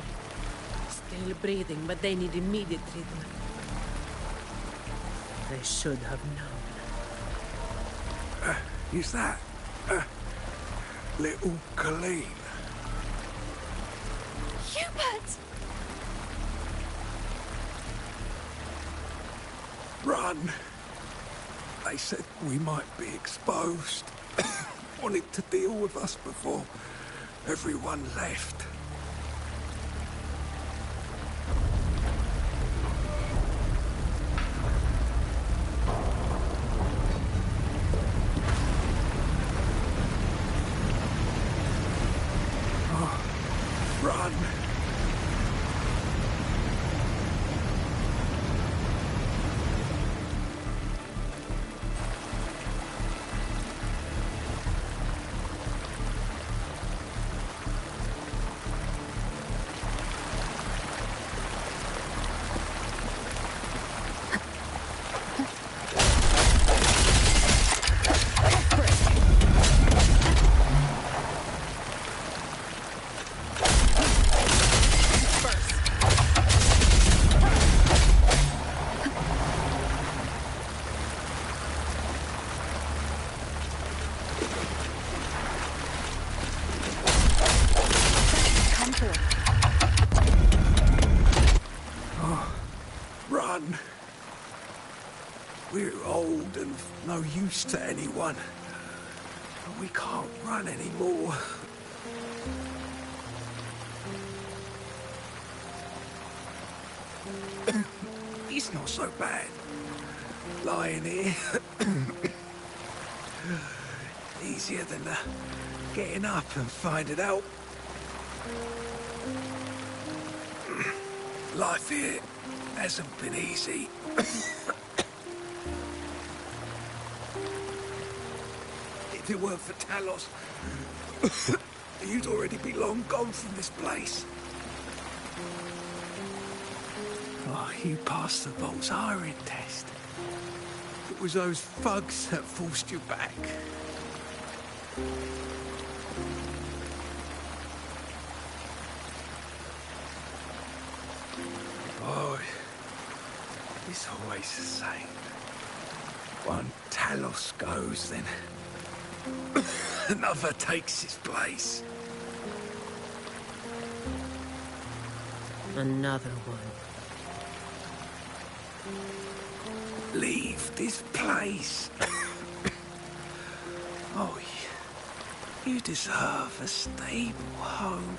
Still breathing, but they need immediate treatment. They should have known. Is that little Colleen? Hubert! Run! They said we might be exposed. Wanted to deal with us before everyone left. no use to anyone. We can't run anymore. It's not so bad. Lying here. Easier than getting up and finding out. Life here hasn't been easy. If it weren't for Talos, you'd already be long gone from this place. Oh, you passed the Vault's hiring test. It was those thugs that forced you back. Oh, it's always the same. One Talos goes, then another takes his place. Another one. Leave this place. Oh, you deserve a stable home.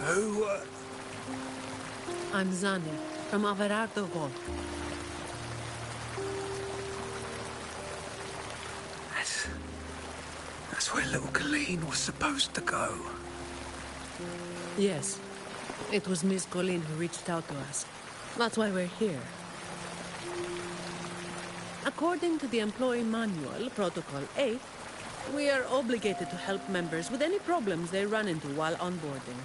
Who, I'm Zani, from Averardo Vault. That's where little Colleen was supposed to go. Yes. It was Miss Colleen who reached out to us. That's why we're here. According to the Employee Manual, Protocol 8, we are obligated to help members with any problems they run into while onboarding.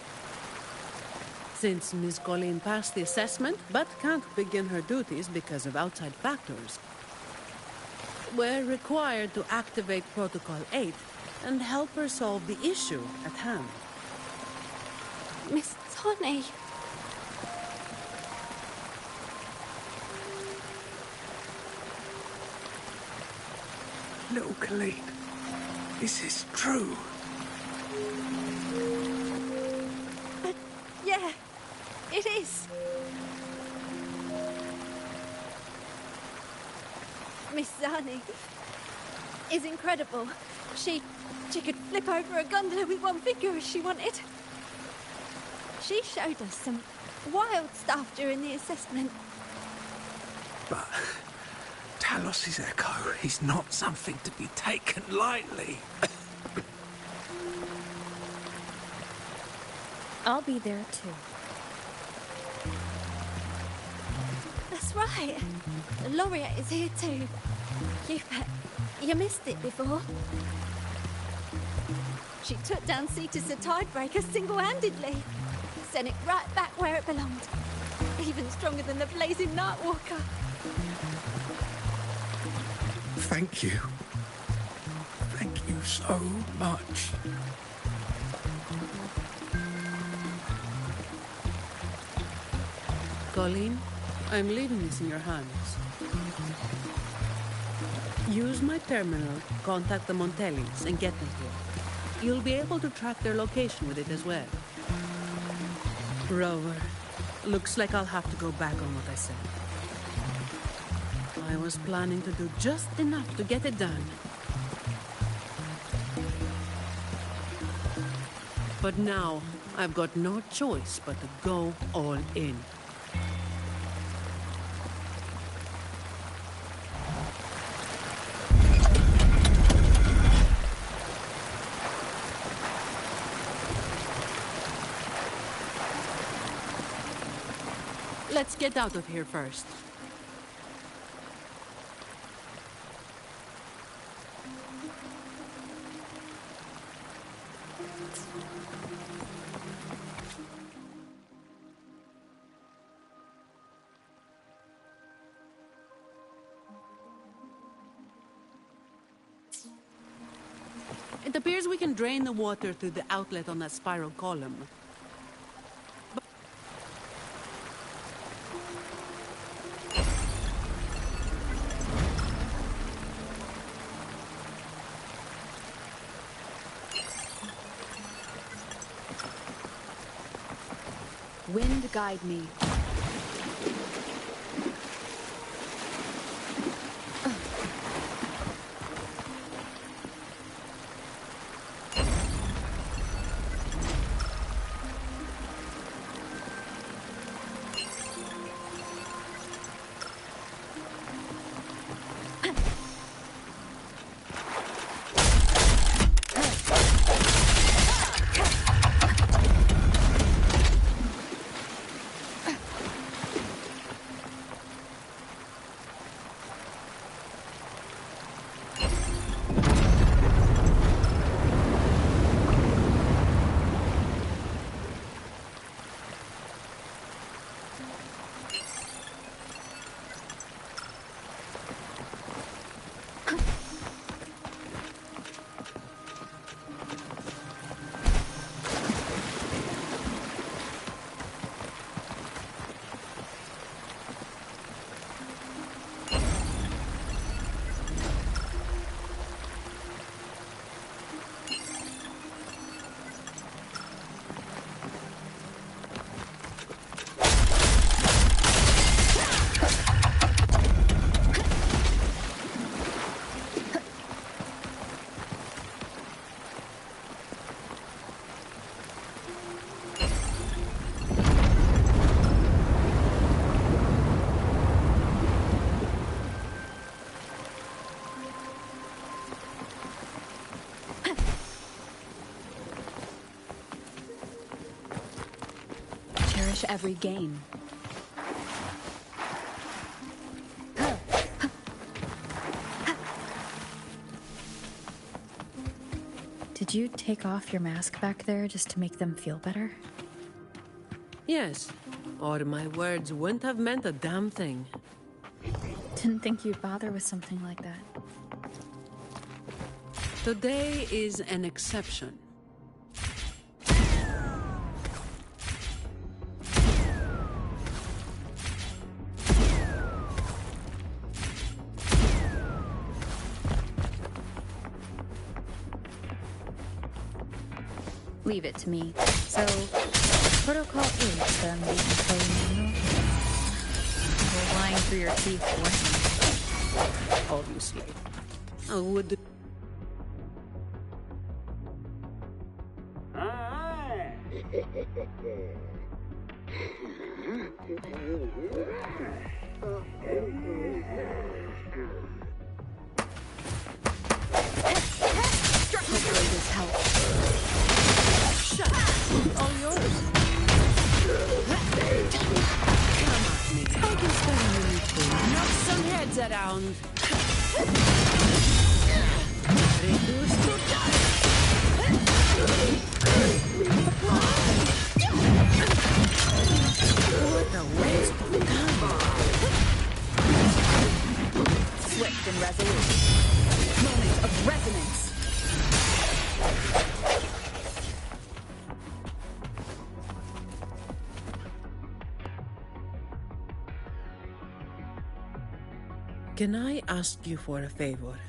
Since Miss Colleen passed the assessment, but can't begin her duties because of outside factors, we're required to activate Protocol 8 and help her solve the issue at hand. Miss Zani. Little Colleen, is this true? Yeah, it is. Miss Zani is incredible. She could flip over a gondola with one finger if she wanted. She showed us some wild stuff during the assessment. But Talos's echo is not something to be taken lightly. I'll be there too. That's right. Laureate is here too. You missed it before. She took down Cetus the Tidebreaker single-handedly. Sent it right back where it belonged. Even stronger than the blazing Nightwalker. Thank you. Thank you so much. Colleen, I'm leaving this in your hands. Use my terminal to contact the Montellis and get them here. You'll be able to track their location with it as well. Rover, looks like I'll have to go back on what I said. I was planning to do just enough to get it done. But now, I've got no choice but to go all in. Let's get out of here first. It appears we can drain the water through the outlet on that spiral column. Wind guide me. to every game. Did you take off your mask back there just to make them feel better? Yes, or my words wouldn't have meant a damn thing. Didn't think you'd bother with something like that. Today is an exception. Leave it to me. So, protocol is them being clean. You're lying through your teeth, Obviously. I would... Hopefully this helps. Shut up! All yours. Come at me. I can spare a minute to knock some heads around. Reduce to dust. What a waste of time. Swift and resolute. Moment of resonance. Can I ask you for a favor?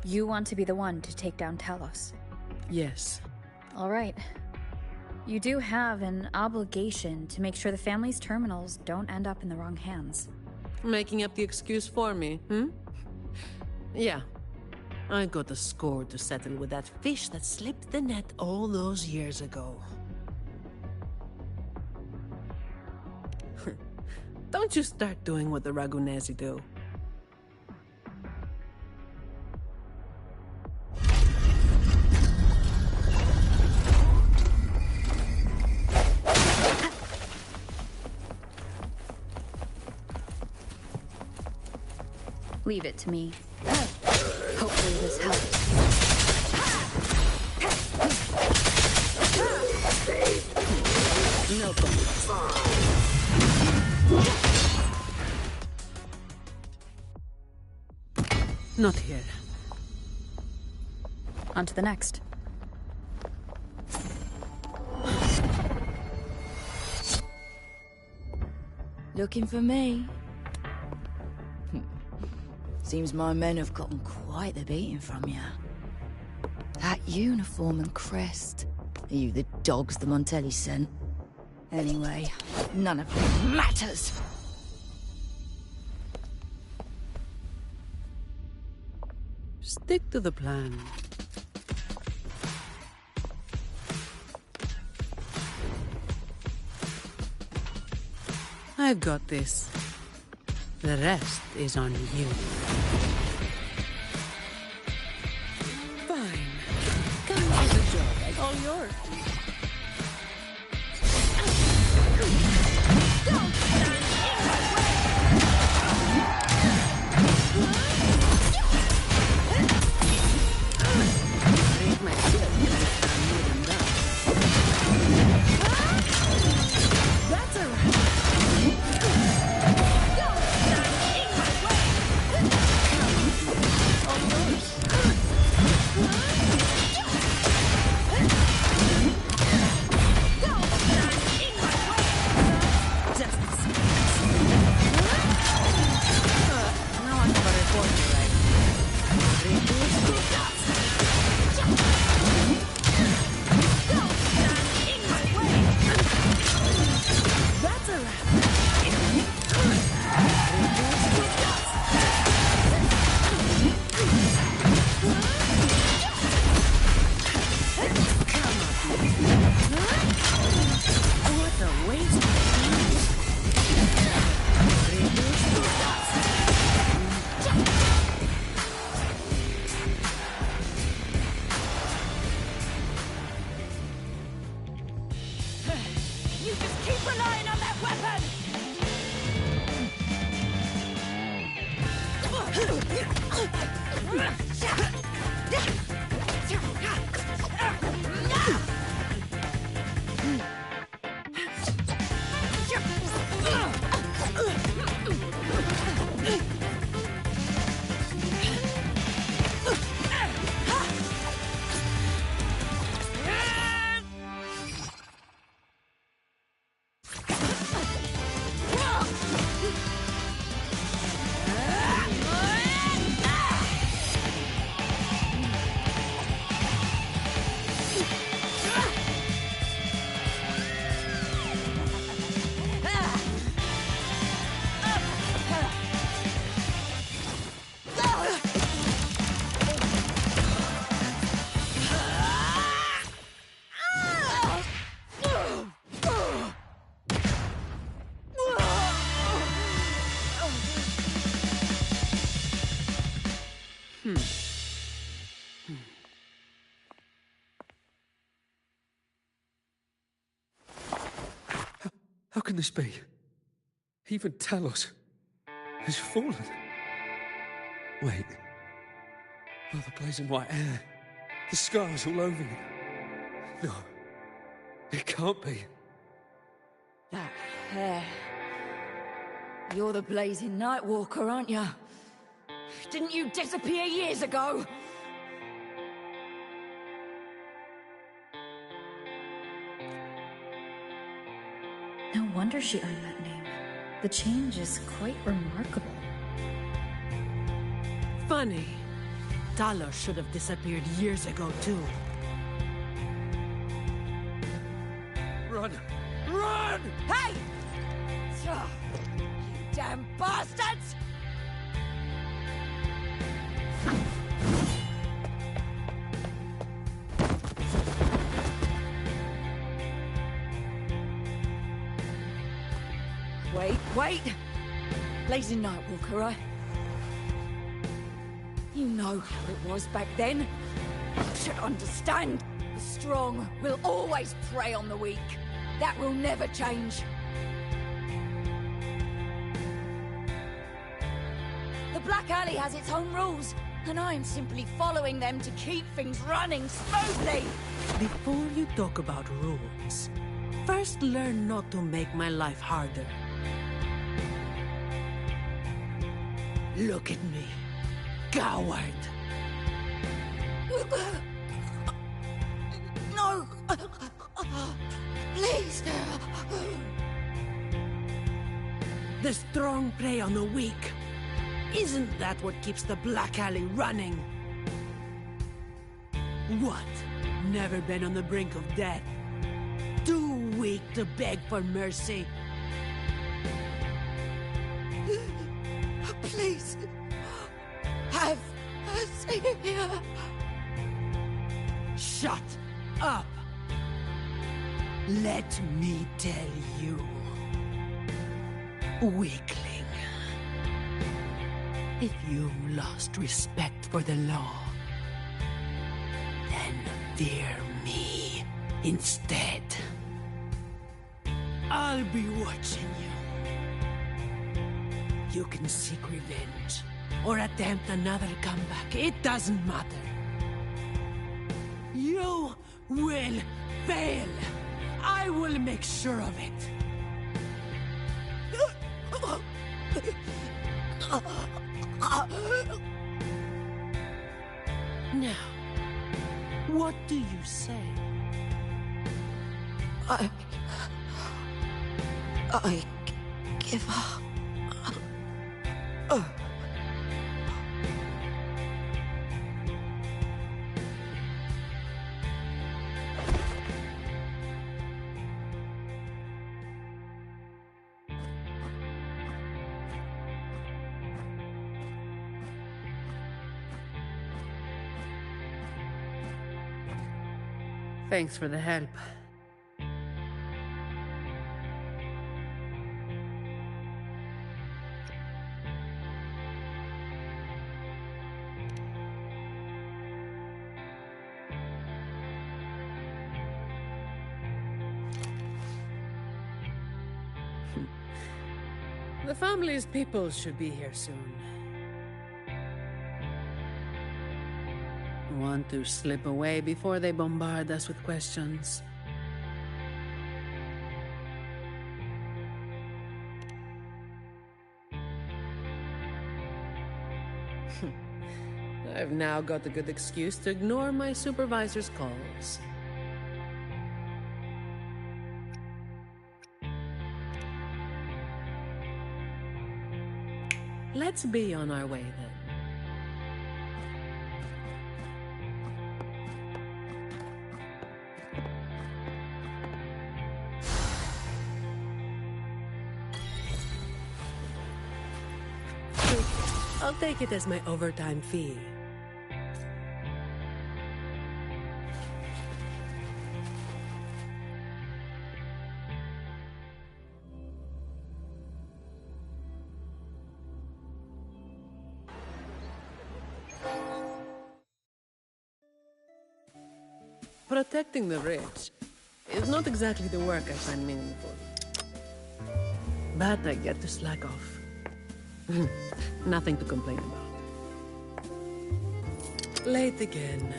You want to be the one to take down Talos. Yes. All right. You do have an obligation to make sure the family's terminals don't end up in the wrong hands. Making up the excuse for me, hmm? Yeah. I got a score to settle with that fish that slipped the net all those years ago. Don't you start doing what the Ragunesi do. Leave it to me. Hopefully this helps. No thanks. Not here. On to the next. Looking for me? Seems my men have gotten quite the beating from you. That uniform and crest. Are you the dogs the Montelli sent? Anyway, none of it matters. Stick to the plan. I've got this. The rest is on you. Fine. Come to the job. All yours. Don't stand in my way! Read my skill. I'm moving down. That's a right. How can this be? Even Talos has fallen. Wait. Oh, the blazing white hair. The scars all over you. No. It can't be. That hair. You're the blazing Nightwalker, aren't you? Didn't you disappear years ago? No wonder she earned that name. The change is quite remarkable. Funny. Talos should have disappeared years ago, too. Run! Run! Hey! You damn bastards! Wait! Blazing Nightwalker, right? You know how it was back then. You should understand. The strong will always prey on the weak. That will never change. The Black Alley has its own rules, and I am simply following them to keep things running smoothly. Before you talk about rules, first learn not to make my life harder. Look at me, coward. No! Please! The strong prey on the weak. Isn't that what keeps the Black Alley running? What? Never been on the brink of death? Too weak to beg for mercy? Please! Have mercy! Shut up! Let me tell you, weakling. If you've lost respect for the law, then fear me instead. I'll be watching you. You can seek revenge, or attempt another comeback. It doesn't matter. You will fail. I will make sure of it. Now, what do you say? I give up. Thanks for the help. The family's people should be here soon. Want to slip away before they bombard us with questions. I've now got a good excuse to ignore my supervisor's calls. Let's be on our way then. I'll take it as my overtime fee. Protecting the rich is not exactly the work I find meaningful. But I get to slack off. Nothing to complain about. Late again.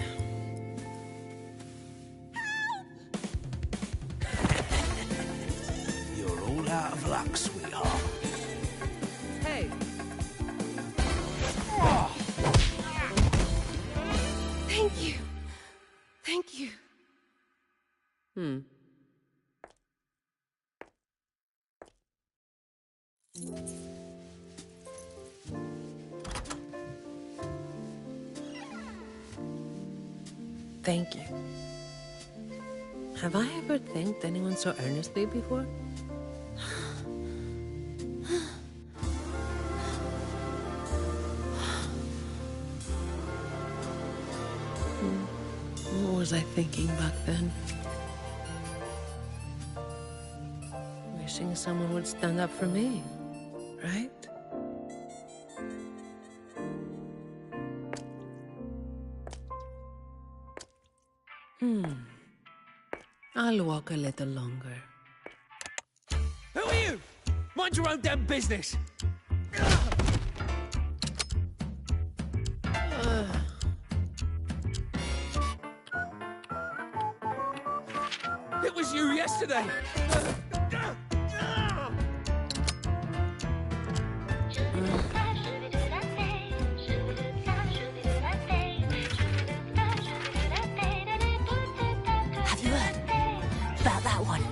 You're all out of luck, sweetheart. Hey. Thank you. Thank you. Thank you. Have I ever thanked anyone so earnestly before? What was I thinking back then? Wishing someone would stand up for me, right? I'll walk a little longer. Who are you? Mind your own damn business. It was you yesterday. Have you heard about that one?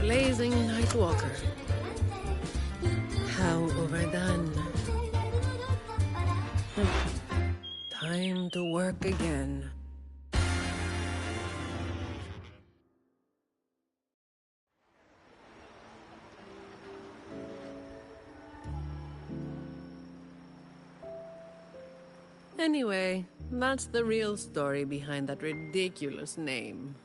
Blazing night walker. How overdone. Time to work again. Anyway, that's the real story behind that ridiculous name.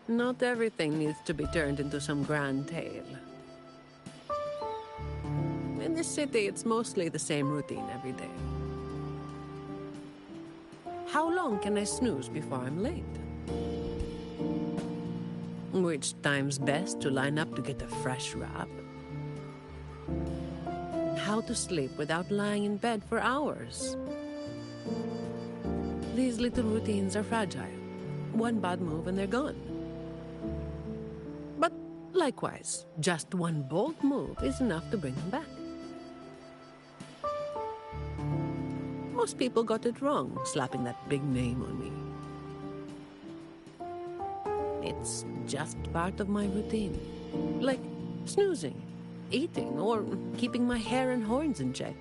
Not everything needs to be turned into some grand tale. In this city, it's mostly the same routine every day. How long can I snooze before I'm late? Which time's best to line up to get a fresh wrap? How to sleep without lying in bed for hours? These little routines are fragile. One bad move and they're gone. But likewise, just one bold move is enough to bring them back. Most people got it wrong, slapping that big name on me. It's just part of my routine. Like snoozing, eating, or keeping my hair and horns in check.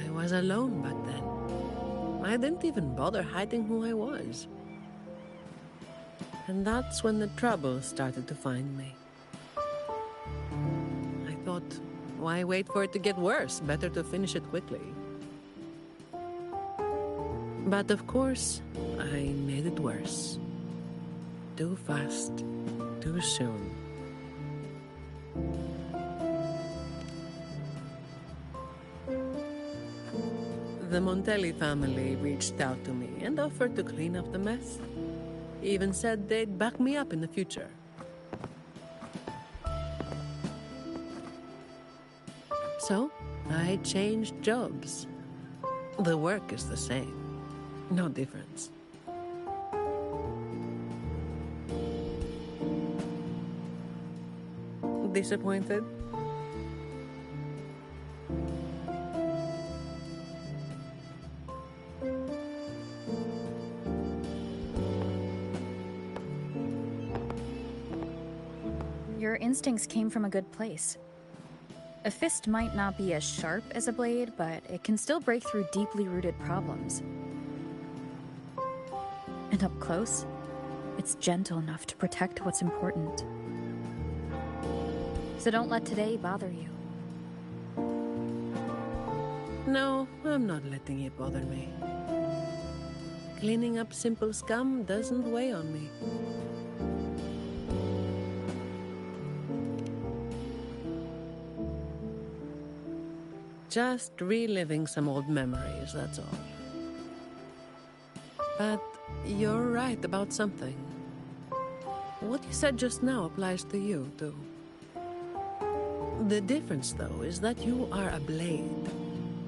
I was alone back then. I didn't even bother hiding who I was. And that's when the trouble started to find me. I thought, why wait for it to get worse? Better to finish it quickly. But of course, I made it worse. too fast, too soon. The Montelli family reached out to me and offered to clean up the mess. Even said they'd back me up in the future. So, I changed jobs. The work is the same. No difference. Disappointed? Your instincts came from a good place. A fist might not be as sharp as a blade, but it can still break through deeply rooted problems. And up close, it's gentle enough to protect what's important. So don't let today bother you. No, I'm not letting it bother me. Cleaning up simple scum doesn't weigh on me. Just reliving some old memories, that's all. But you're right about something. What you said just now applies to you, too. The difference, though, is that you are a blade.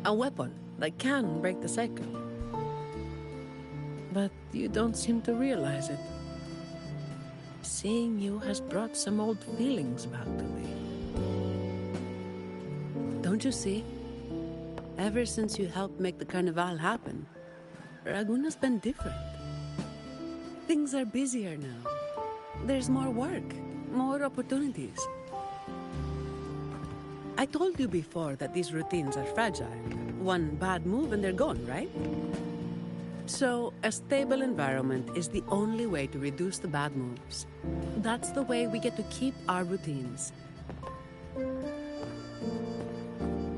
A weapon that can break the cycle. But you don't seem to realize it. Seeing you has brought some old feelings back to me. Don't you see? Ever since you helped make the carnival happen, Raguna's been different. Things are busier now. There's more work, more opportunities. I told you before that these routines are fragile. One bad move and they're gone, right? So, a stable environment is the only way to reduce the bad moves. That's the way we get to keep our routines.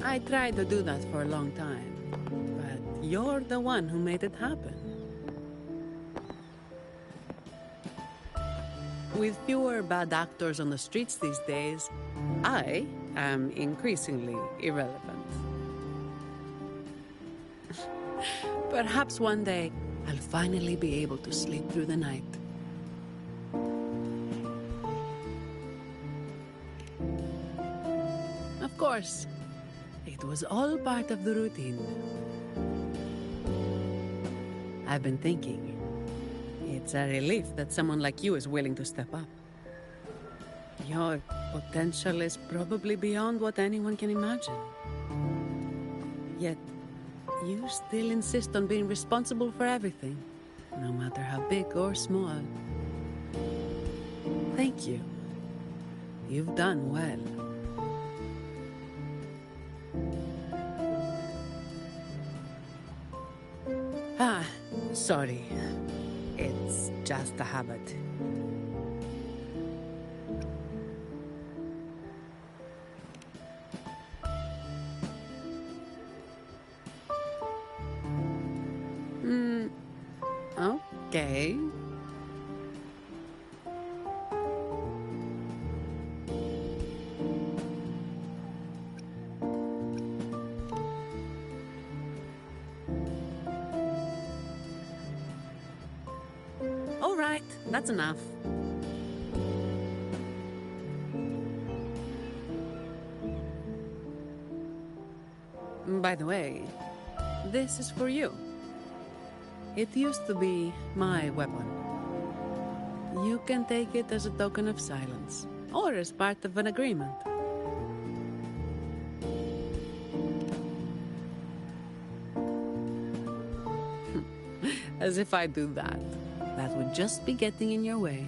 I tried to do that for a long time, but you're the one who made it happen. With fewer bad actors on the streets these days, I am increasingly irrelevant. Perhaps one day, I'll finally be able to sleep through the night. Of course, it was all part of the routine. I've been thinking, it's a relief that someone like you is willing to step up. Your potential is probably beyond what anyone can imagine. Yet, you still insist on being responsible for everything, no matter how big or small. Thank you. You've done well. Sorry. It's just a habit. Okay. All right, that's enough. By the way, this is for you. It used to be my weapon. You can take it as a token of silence, or as part of an agreement. As if I do that. That would just be getting in your way.